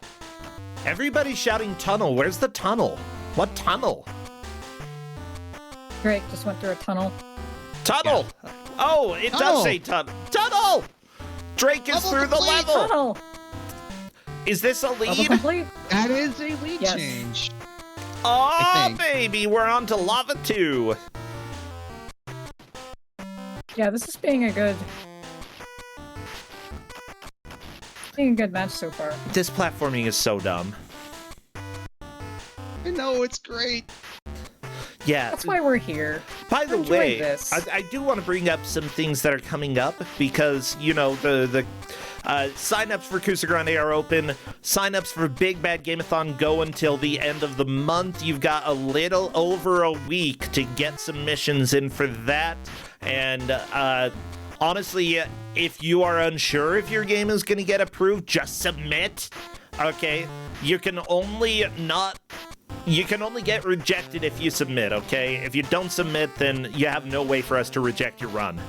Everybody's shouting tunnel. Where's the tunnel? What tunnel? Drake just went through a tunnel. Tunnel! Yeah. Oh, it does say tunnel. Tunnel! Drake is through the level! Tunnel! Is this a Level lead? complete. That is a lead Yes. change. Oh, baby, we're on to Lava 2. Yeah, this is being a good match so far. This platforming is so dumb. I know, it's great. Yeah. That's why we're here. By the Enjoy way, this. I do want to bring up some things that are coming up because, you know, the sign-ups for Kusog7ande are open. Sign-ups for Big Bad Gameathon go until the end of the month. You've got a little over a week to get submissions in for that. And honestly, if you are unsure if your game is going to get approved, just submit. Okay? You can only get rejected if you submit, okay? If you don't submit, then you have no way for us to reject your run.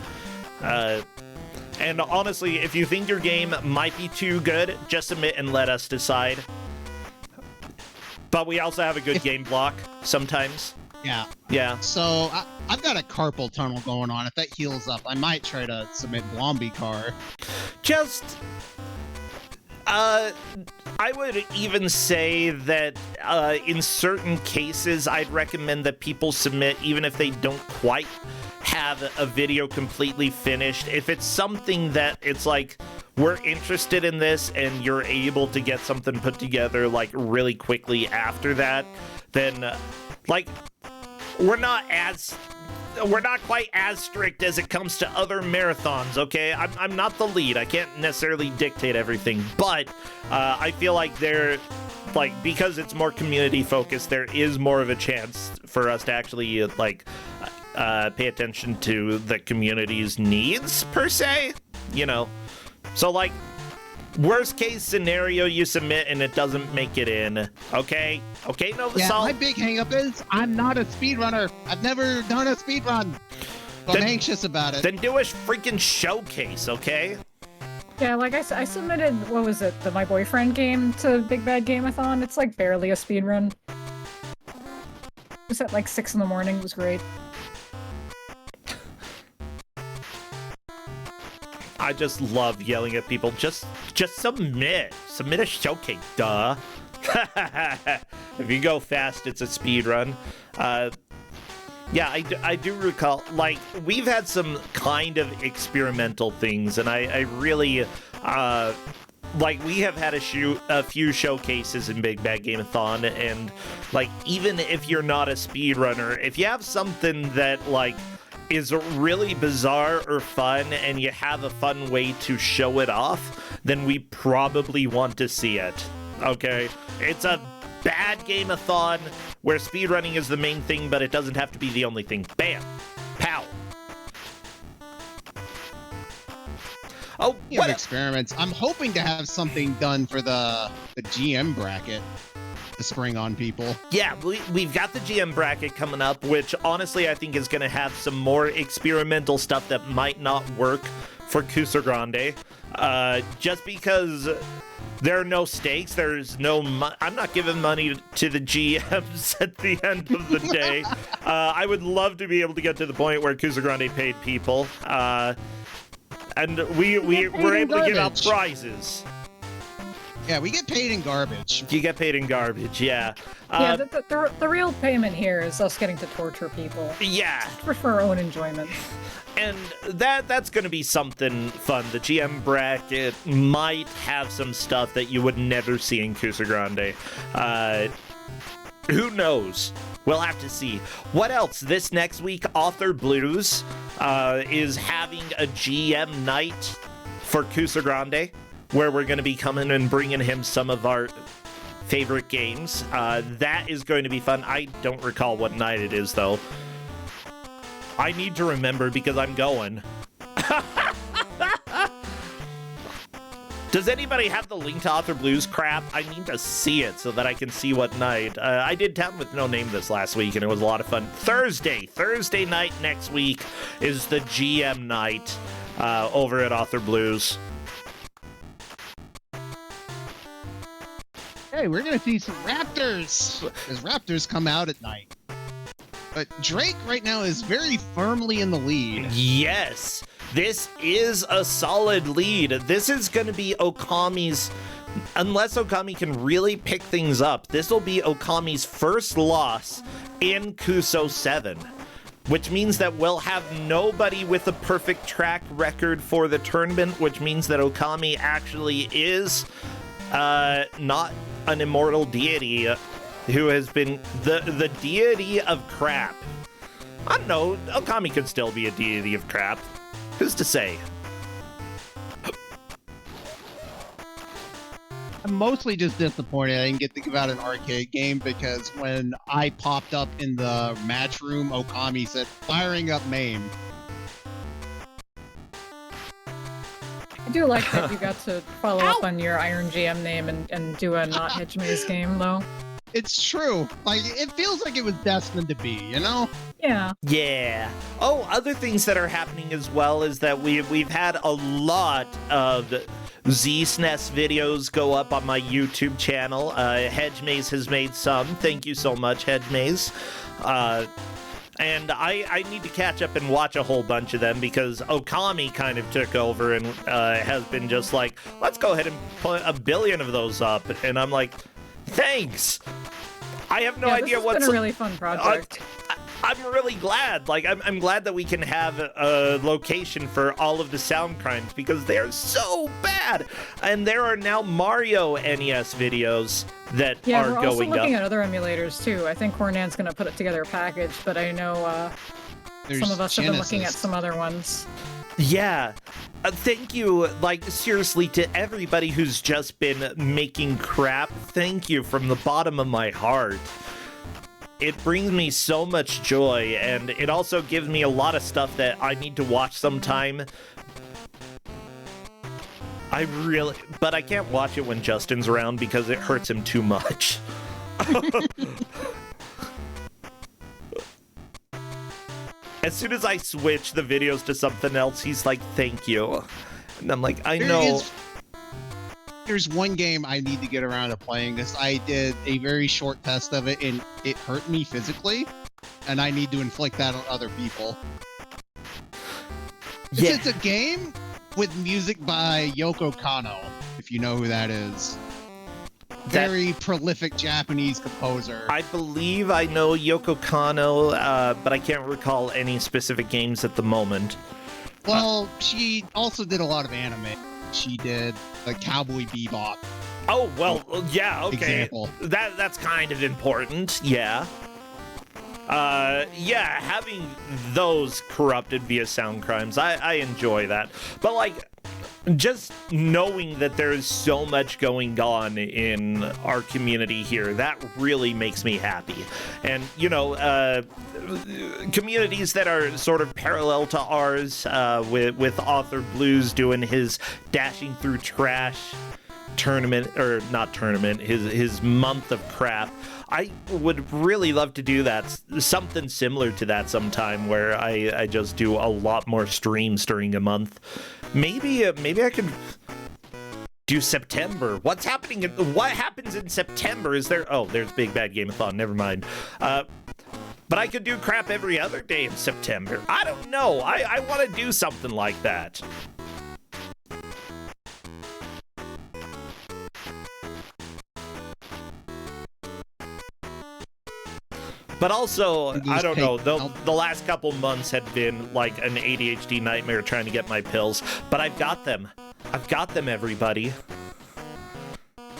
And honestly, if you think your game might be too good, just submit and let us decide. But we also have a good game block sometimes. Yeah. Yeah. So I've got a carpal tunnel going on. If that heals up, I might try to submit Blomby Car. Just... I would even say that in certain cases, I'd recommend that people submit even if they don't quite have a video completely finished. If it's something that it's like, we're interested in this and you're able to get something put together like really quickly after that, then like, we're not quite as strict as it comes to other marathons, okay? I'm not the lead. I can't necessarily dictate everything, but I feel like because it's more community focused, there is more of a chance for us to actually pay attention to the community's needs per se, you know. So like, worst case scenario, you submit and it doesn't make it in. Okay? Okay, Nova Yeah, Salt? my big hang-up is I'm not a speedrunner. I've never done a speedrun. So I'm anxious about it. Then do a freaking showcase, okay? Yeah, like I submitted, what was it, the My Boyfriend game to Big Bad Gameathon. It's like barely a speedrun. It was at like 6 in the morning. It was great. I just love yelling at people. Just submit. Submit a showcase, duh. If you go fast, it's a speed run. Yeah, I do recall, like, we've had some kind of experimental things, and I really, like, we have had a few showcases in Big Bad Gameathon, and, like, even if you're not a speedrunner, if you have something that, like, is really bizarre or fun, and you have a fun way to show it off, then we probably want to see it, okay? It's a bad gameathon where speedrunning is the main thing, but it doesn't have to be the only thing. Bam! Pow! Oh, what experiments. I'm hoping to have something done for the GM bracket to spring on people. Yeah, we've got the GM bracket coming up, which honestly I think is going to have some more experimental stuff that might not work for Kusog7ande. Just because there are no stakes, there's no I'm not giving money to the GMs at the end of the day. I would love to be able to get to the point where Kusog7ande paid people. And we're able to give out prizes. Yeah, we get paid in garbage. You get paid in garbage, yeah. Yeah, the real payment here is us getting to torture people. Yeah. For our own enjoyment. And that's going to be something fun. The GM bracket might have some stuff that you would never see in Kusog7ande. Who knows? We'll have to see. What else? This next week, Author Blues is having a GM night for Kusog7ande, where we're going to be coming and bringing him some of our favorite games. That is going to be fun. I don't recall what night it is, though. I need to remember because I'm going. Does anybody have the link to Author Blues crap? I need to see it so that I can see what night. I did Town with No Name this last week, and it was a lot of fun. Thursday night next week is the GM night over at Author Blues. Hey, we're gonna see some raptors, because raptors come out at night. But Drake right now is very firmly in the lead. Yes, this is a solid lead. This is going to be Okami's unless Okami can really pick things up, this will be Okami's first loss in Kuso 7, which means that we'll have nobody with a perfect track record for the tournament, which means that Okami actually is not an immortal deity who has been the deity of crap. I don't know, Okami could still be a deity of crap. Who's to say? I'm mostly just disappointed I didn't get to give out an arcade game, because when I popped up in the match room, Okami said, "Firing up MAME." I do like that you got to follow up on your Iron GM name and do a not Hedgemaze game, though. It's true. Like, it feels like it was destined to be, you know? Yeah. Yeah. Oh, other things that are happening as well is that we've had a lot of Z-SNES videos go up on my YouTube channel. Hedgemaze has made some. Thank you so much, Hedgemaze. And I need to catch up and watch a whole bunch of them, because Okami kind of took over and has been just like, let's go ahead and put 1 billion of those up. And I'm like, thanks. I have no idea what's... It's been a really fun project. I'm really glad. Like, I'm glad that we can have a location for all of the sound crimes, because they're so bad. And there are now Mario NES videos that are going up. Yeah, we're also looking at other emulators, too. I think Hornan's going to put it together a package, but I know some of us have been looking at some other ones. Yeah. Thank you, like, seriously, to everybody who's just been making crap. Thank you from the bottom of my heart. It brings me so much joy, and it also gives me a lot of stuff that I need to watch sometime. But I can't watch it when Justin's around because it hurts him too much. As soon as I switch the videos to something else, he's like, thank you. And I'm like, I know. There's one game I need to get around to playing this. I did a very short test of it, and it hurt me physically, and I need to inflict that on other people. Yeah. It's a game with music by Yoko Kanno, if you know who that is. Very prolific Japanese composer. I believe I know Yoko Kanno, but I can't recall any specific games at the moment. Well, she also did a lot of anime. She did the Cowboy Bebop. Oh, well, yeah, okay. Example. That's kind of important, yeah. Yeah, having those corrupted via sound crimes, I enjoy that. But, like, just knowing that there is so much going on in our community here, that really makes me happy. And, you know, communities that are sort of parallel to ours, with Author Blues doing his Dashing Through Trash tournament, or not tournament, his month of crap. I would really love to do that, something similar to that sometime, where I just do a lot more streams during a month. Maybe I could do September. What happens in September? Is there? Oh, there's Big Bad Game-a-thon. Never mind. But I could do crap every other day in September. I don't know. I want to do something like that. But also, I don't know, the last couple months had been like an ADHD nightmare trying to get my pills. But I've got them. I've got them, everybody.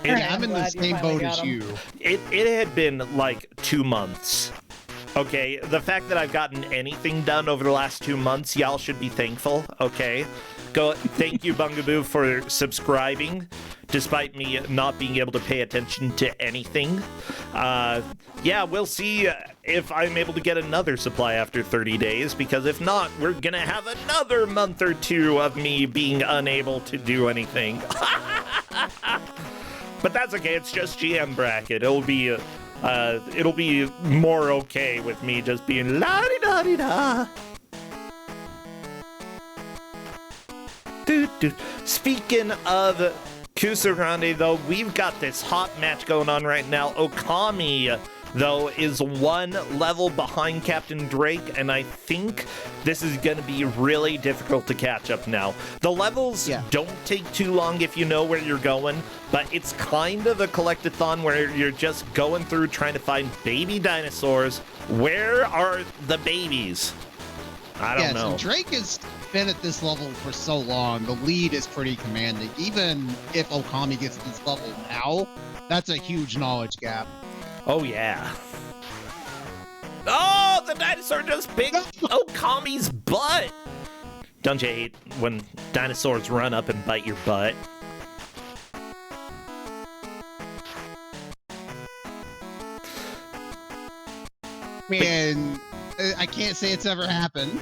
I'm in the same boat as you. It had been like 2 months. Okay, the fact that I've gotten anything done over the last 2 months, y'all should be thankful, okay? Thank you, Bungaboo, for subscribing, despite me not being able to pay attention to anything. Yeah, we'll see if I'm able to get another supply after 30 days, because if not, we're gonna have another month or two of me being unable to do anything. But that's okay, it's just GM bracket. It'll be more okay with me just being la-di-da-di-da. Speaking of Kusog7ande, though, we've got this hot match going on right now. Okami though, is one level behind Captain Drake, and I think this is going to be really difficult to catch up now. The levels don't take too long if you know where you're going, but it's kind of a collectathon where you're just going through trying to find baby dinosaurs. Where are the babies? I don't know. So Drake has been at this level for so long. The lead is pretty commanding. Even if Okami gets this level now, that's a huge knowledge gap. Oh, yeah. Oh, the dinosaur just picked Okami's butt. Don't you hate when dinosaurs run up and bite your butt? Man, I can't say it's ever happened.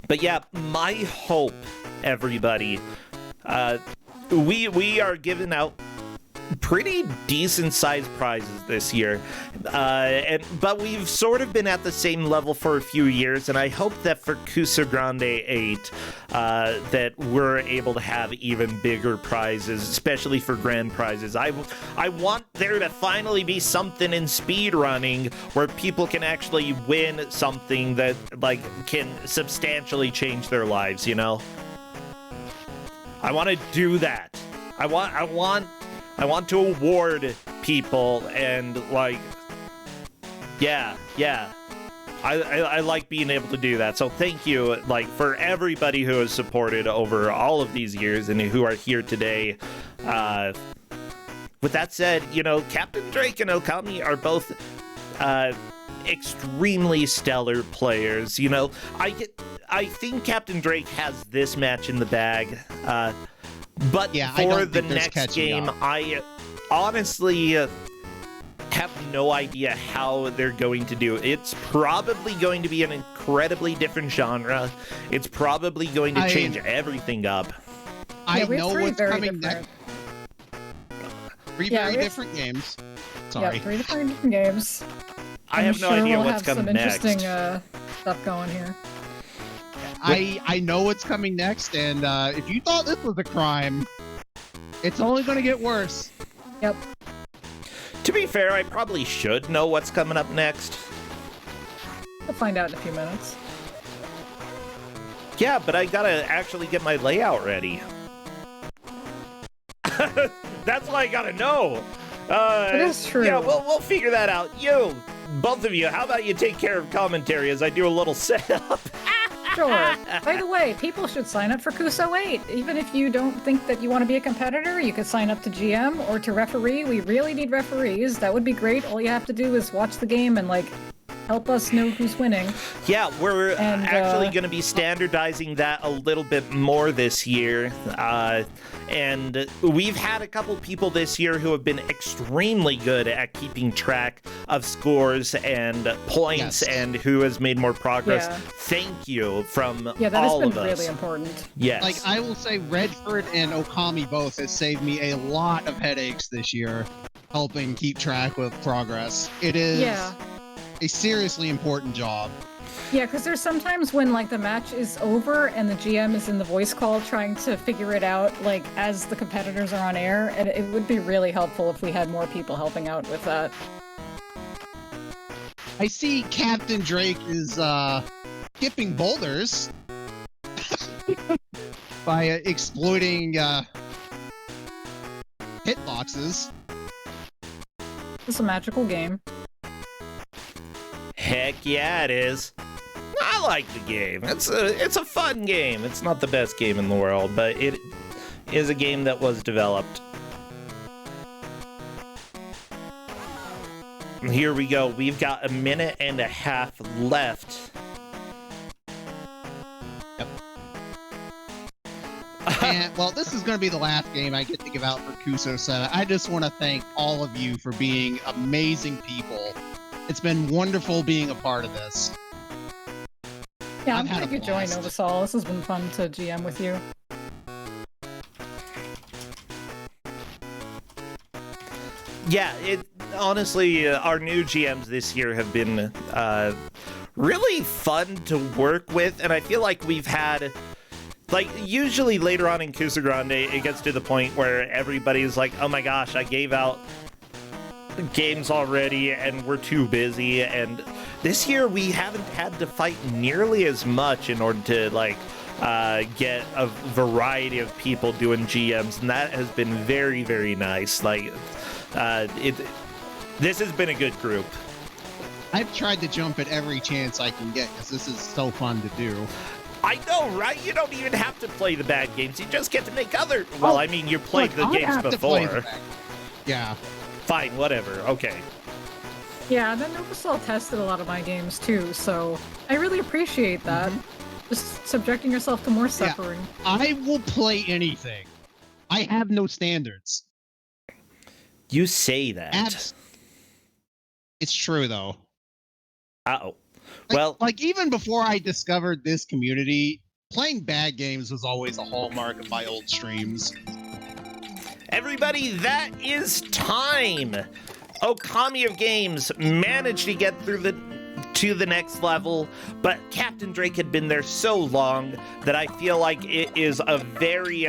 But yeah, my hope, everybody, we are giving out pretty decent sized prizes this year, but we've sort of been at the same level for a few years, and I hope that for Kusog7ande 8 that we're able to have even bigger prizes, especially for grand prizes. I want there to finally be something in speedrunning where people can actually win something that can substantially change their lives, you know? I want to do that. I want to award people and yeah. I like being able to do that. So thank you, for everybody who has supported over all of these years and who are here today. With that said, Captain Drake and Okami are both extremely stellar players. I think Captain Drake has this match in the bag. But for the next game, I honestly have no idea how they're going to do it. It's probably going to be an incredibly different genre. It's probably going to change everything up. I know what's coming next. Three very different games. Sorry. Yeah, 3 different games. I have no idea what's coming next. Interesting stuff going here. I know what's coming next, and if you thought this was a crime, it's only going to get worse. Yep. To be fair, I probably should know what's coming up next. We'll find out in a few minutes. Yeah, but I gotta actually get my layout ready. That's what I gotta know. It is true. Yeah, we'll figure that out. Both of you, how about you take care of commentary as I do a little setup? Sure. By the way, people should sign up for Kusog8. Even if you don't think that you want to be a competitor, you could sign up to GM or to referee. We really need referees. That would be great. All you have to do is watch the game and help us know who's winning. Yeah, we're actually going to be standardizing that a little bit more this year. And we've had a couple people this year who have been extremely good at keeping track of scores and points and who has made more progress. Yeah. Thank you from all of us. Yeah, that has been really important. Yes. I will say Redford and Okami both has saved me a lot of headaches this year, helping keep track of progress. It is a seriously important job. Yeah, because there's sometimes when the match is over and the GM is in the voice call trying to figure it out as the competitors are on air, and it would be really helpful if we had more people helping out with that. I see Captain Drake is skipping boulders by exploiting hitboxes. It's a magical game. Heck yeah, it is. I like the game. It's a fun game. It's not the best game in the world, but it is a game that was developed. Here we go. We've got 1.5 minutes left. Yep. And, this is going to be the last game I get to give out for Kusog7. I just want to thank all of you for being amazing people. It's been wonderful being a part of this. Yeah, I'm glad you joined Novasol. This has been fun to GM with you. Yeah, honestly, our new GMs this year have been really fun to work with, and I feel like we've had... usually later on in Kusog7ande, it gets to the point where everybody's like, oh my gosh, I gave out games already, and we're too busy. And this year we haven't had to fight nearly as much in order to get a variety of people doing GMs, and that has been very, very nice. This has been a good group. I've tried to jump at every chance I can get because this is so fun to do. I know, right? You don't even have to play the bad games. You just get to make other... Well, I mean, you played the games before. Yeah. Fine, whatever. Okay. Yeah, then Novasol tested a lot of my games too, so I really appreciate that. Just subjecting yourself to more suffering. Yeah, I will play anything. I have no standards. You say that. It's true, though. Uh-oh. Well, even before I discovered this community, playing bad games was always a hallmark of my old streams. Everybody, that is time. Okami of Games managed to get through to the next level, but Captain Drake had been there so long that I feel like it is a very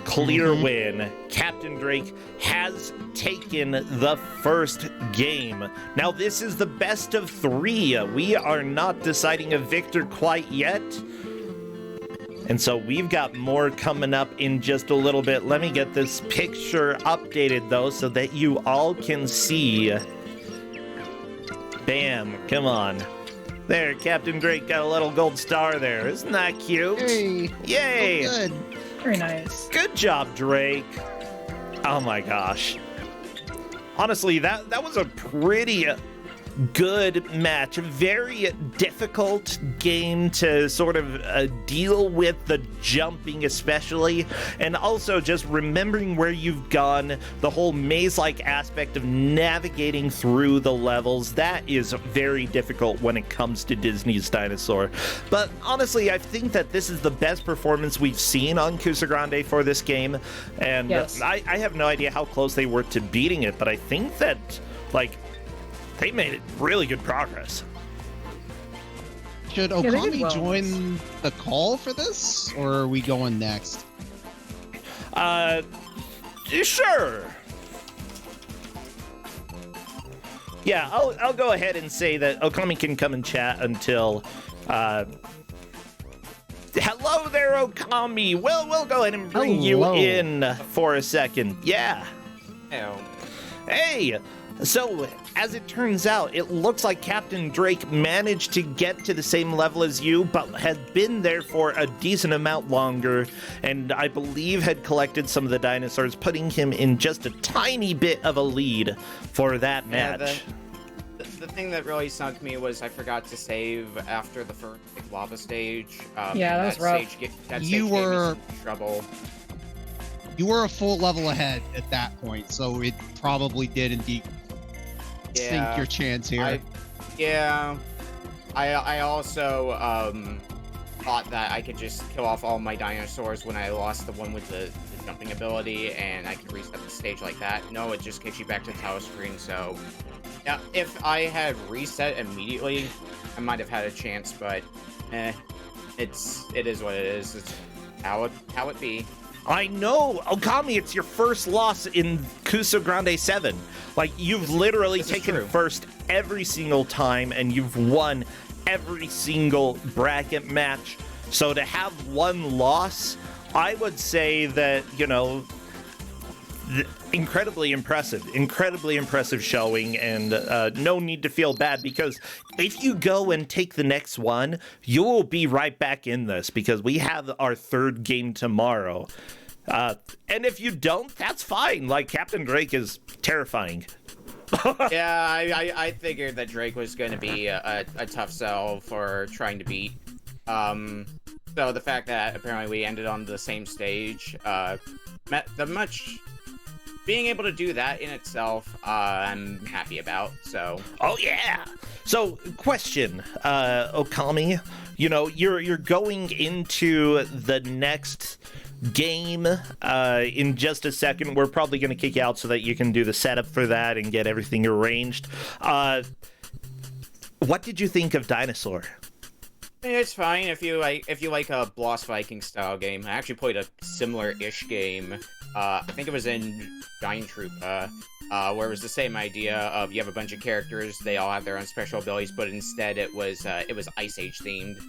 clear win. Captain Drake has taken the first game. Now, this is the best of 3. We are not deciding a victor quite yet. And so we've got more coming up in just a little bit. Let me get this picture updated, though, so that you all can see. Bam. Come on. There, Captain Drake got a little gold star there. Isn't that cute? Hey. Yay. So good. Very nice. Good job, Drake. Oh my gosh. Honestly, that was a pretty good match. A very difficult game to sort of deal with, the jumping especially, and also just remembering where you've gone, the whole maze-like aspect of navigating through the levels. That is very difficult when it comes to Disney's Dinosaur. But honestly, I think that this is the best performance we've seen on Kusog7ande for this game, and yes. I have no idea how close they were to beating it, but I think that, they made really good progress. Should Okami join the call for this, or are we going next? Sure. Yeah, I'll go ahead and say that Okami can come and chat until. Hello there, Okami. Well, we'll go ahead and bring you in for a second. Yeah. Hello. Hey. So, as it turns out, it looks like Captain Drake managed to get to the same level as you, but had been there for a decent amount longer, and I believe had collected some of the dinosaurs, putting him in just a tiny bit of a lead for that match. The thing that really sunk me was I forgot to save after the first lava stage. Yeah, that was rough. You were in trouble. You were a full level ahead at that point, so it probably did indeed sink your chance here. I also thought that I could just kill off all my dinosaurs when I lost the one with the jumping ability, and I could reset the stage like that. No, it just kicks you back to the title screen, so yeah, if I had reset immediately, I might have had a chance, but it is what it is. It's how it be. I know, Okami, it's your first loss in Kusog7ande 7. You've literally taken first every single time, and you've won every single bracket match. So to have one loss, I would say that, incredibly impressive showing, and no need to feel bad, because if you go and take the next one, you will be right back in this, because we have our third game tomorrow. And if you don't, that's fine. Captain Drake is terrifying. Yeah, I figured that Drake was going to be a tough sell for trying to beat. So the fact that apparently we ended on the same stage, being able to do that in itself, I'm happy about, so. Oh, yeah. So, question, Okami, you're going into the next game in just a second. We're probably going to kick you out so that you can do the setup for that and get everything arranged. What did you think of Dinosaur? It's fine if you like a Boss Viking style game. I actually played a similar-ish game. I think it was in Giant Troop. where it was the same idea of you have a bunch of characters, they all have their own special abilities, but instead it was Ice Age themed.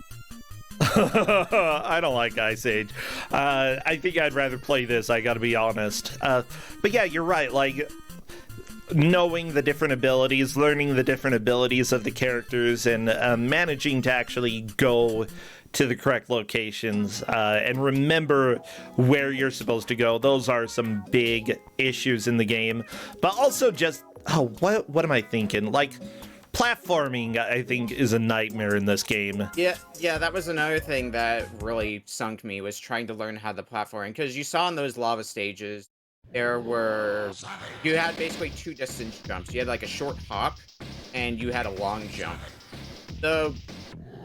I don't like Ice Age. I think I'd rather play this, I gotta be honest. But yeah, you're right, like, knowing the different abilities, learning the different abilities of the characters, and managing to actually go to the correct locations and remember where you're supposed to go. Those are some big issues in the game. But also just, what am I thinking? Like, platforming, I think, is a nightmare in this game. Yeah, that was another thing that really sunk me, was trying to learn how the platforming, because you saw in those lava stages, you had basically 2 distance jumps. You had like a short hop, and you had a long jump.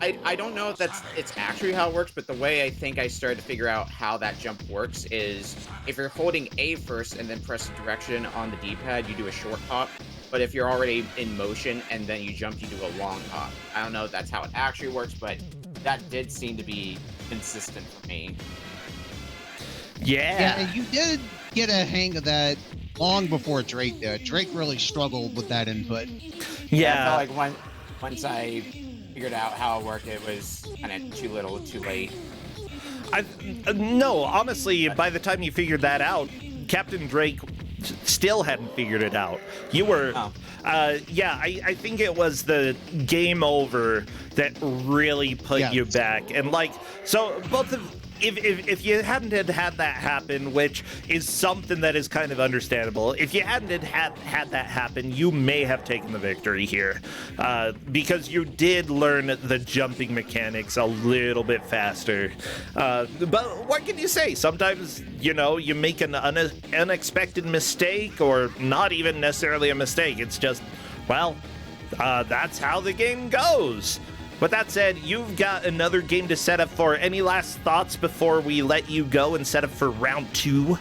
I don't know if it's actually how it works, but the way I think I started to figure out how that jump works is if you're holding A first and then press the direction on the D-pad, you do a short hop. But if you're already in motion and then you jump, you do a long hop. I don't know if that's how it actually works, but that did seem to be consistent for me. Yeah. Yeah, you did get a hang of that long before Drake did. Drake really struggled with that input. Yeah. I felt like once I figured out how it worked, it was kind of too little, too late. No, honestly, by the time you figured that out, Captain Drake still hadn't figured it out. You were, I think it was the game over that really put you back. And like, so both of, if you hadn't had that happen, which is something that is kind of understandable, if you hadn't had that happen, you may have taken the victory here, because you did learn the jumping mechanics a little bit faster. But what can you say? Sometimes, you make an unexpected mistake, or not even necessarily a mistake. It's just, well, that's how the game goes. With that said, you've got another game to set up for. Any last thoughts before we let you go and set up for round 2?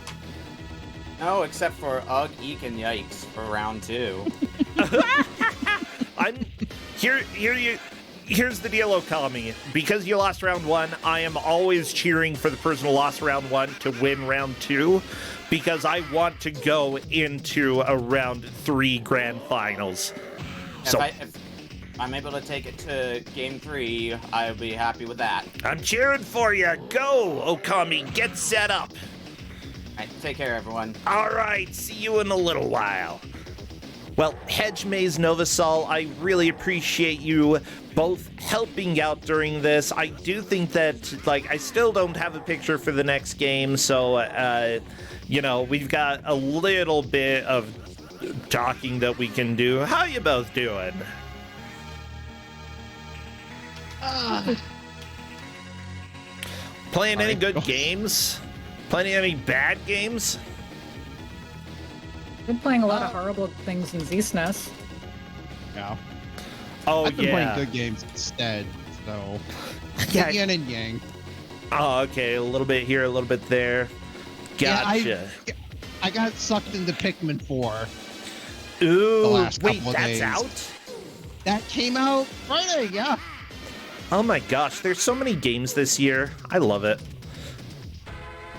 No, except for ugh, eek, and yikes for round 2. Here's the deal, Okami. Because you lost round 1, I am always cheering for the person who lost round 1 to win round 2, because I want to go into a round 3 grand finals. If I'm able to take it to game 3, I'll be happy with that. I'm cheering for you. Go, Okami. Get set up. All right, take care, everyone. All right. See you in a little while. Well, Hedge Maze Novasol, I really appreciate you both helping out during this. I do think that, like, I still don't have a picture for the next game, so, we've got a little bit of talking that we can do. How you both doing? Playing any good games? Playing any bad games? Been playing a lot of horrible things in Z-SNES. Yeah. Oh, I've been playing good games instead, so yin and yang. Oh, okay. A little bit here, a little bit there. Gotcha. Yeah, I got sucked into Pikmin 4. Ooh, wait, that's days. Out? That came out Friday, yeah. Oh my gosh, there's so many games this year. I love it.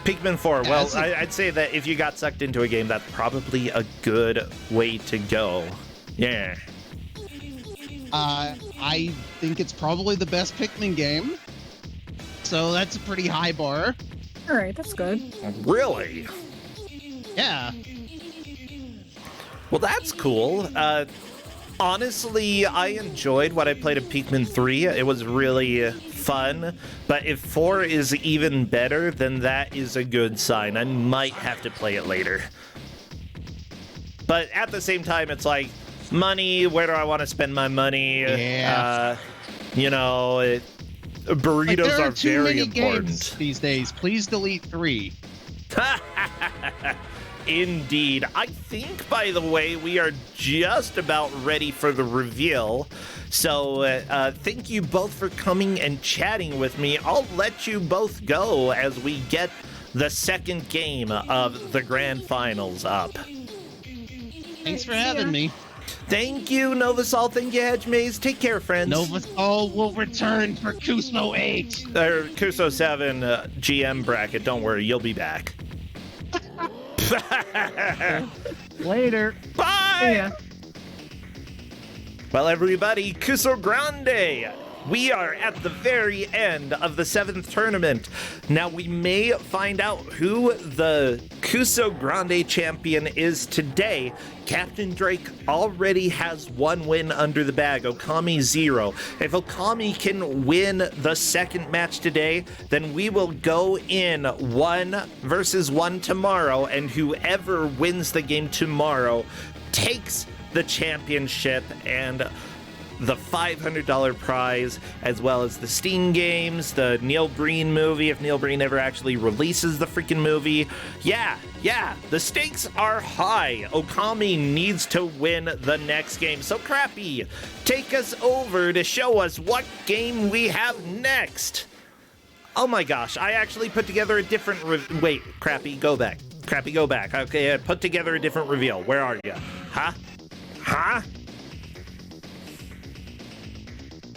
Pikmin 4, well, I'd say that if you got sucked into a game, that's probably a good way to go. Yeah. I think it's probably the best Pikmin game. So that's a pretty high bar. All right, that's good. Really? Yeah. Well, that's cool. Honestly, I enjoyed what I played of Pikmin 3. It was really fun. But if 4 is even better, then that is a good sign. I might have to play it later. But at the same time, it's like, money, where do I want to spend my money? Yeah. Burritos are are too very many important games these days. Please delete 3. Indeed. I think, by the way, we are just about ready for the reveal. So thank you both for coming and chatting with me. I'll let you both go as we get the second game of the grand finals up. Thanks for having me. Thank you, Novasol. Thank you, Hedge Maze. Take care, friends. Novasol will return for Kusog8. Or Kusog7 GM bracket. Don't worry, you'll be back. Later. Bye! Yeah. Well, everybody, Kusog7ande! We are at the very end of the 7th tournament. Now, we may find out who the Kusog7ande champion is today. Captain Drake already has 1 win under the bag, Okami 0. If Okami can win the 2nd match today, then we will go in 1 versus 1 tomorrow, and whoever wins the game tomorrow takes the championship and the $500 prize, as well as the Steam games, the Neil Breen movie, if Neil Breen ever actually releases the freaking movie. Yeah, the stakes are high. Okami needs to win the next game. So Crappy, take us over to show us what game we have next. Oh my gosh, I actually put together a different wait, Crappy, go back. Crappy, go back. Okay, I put together a different reveal. Where are you? Huh?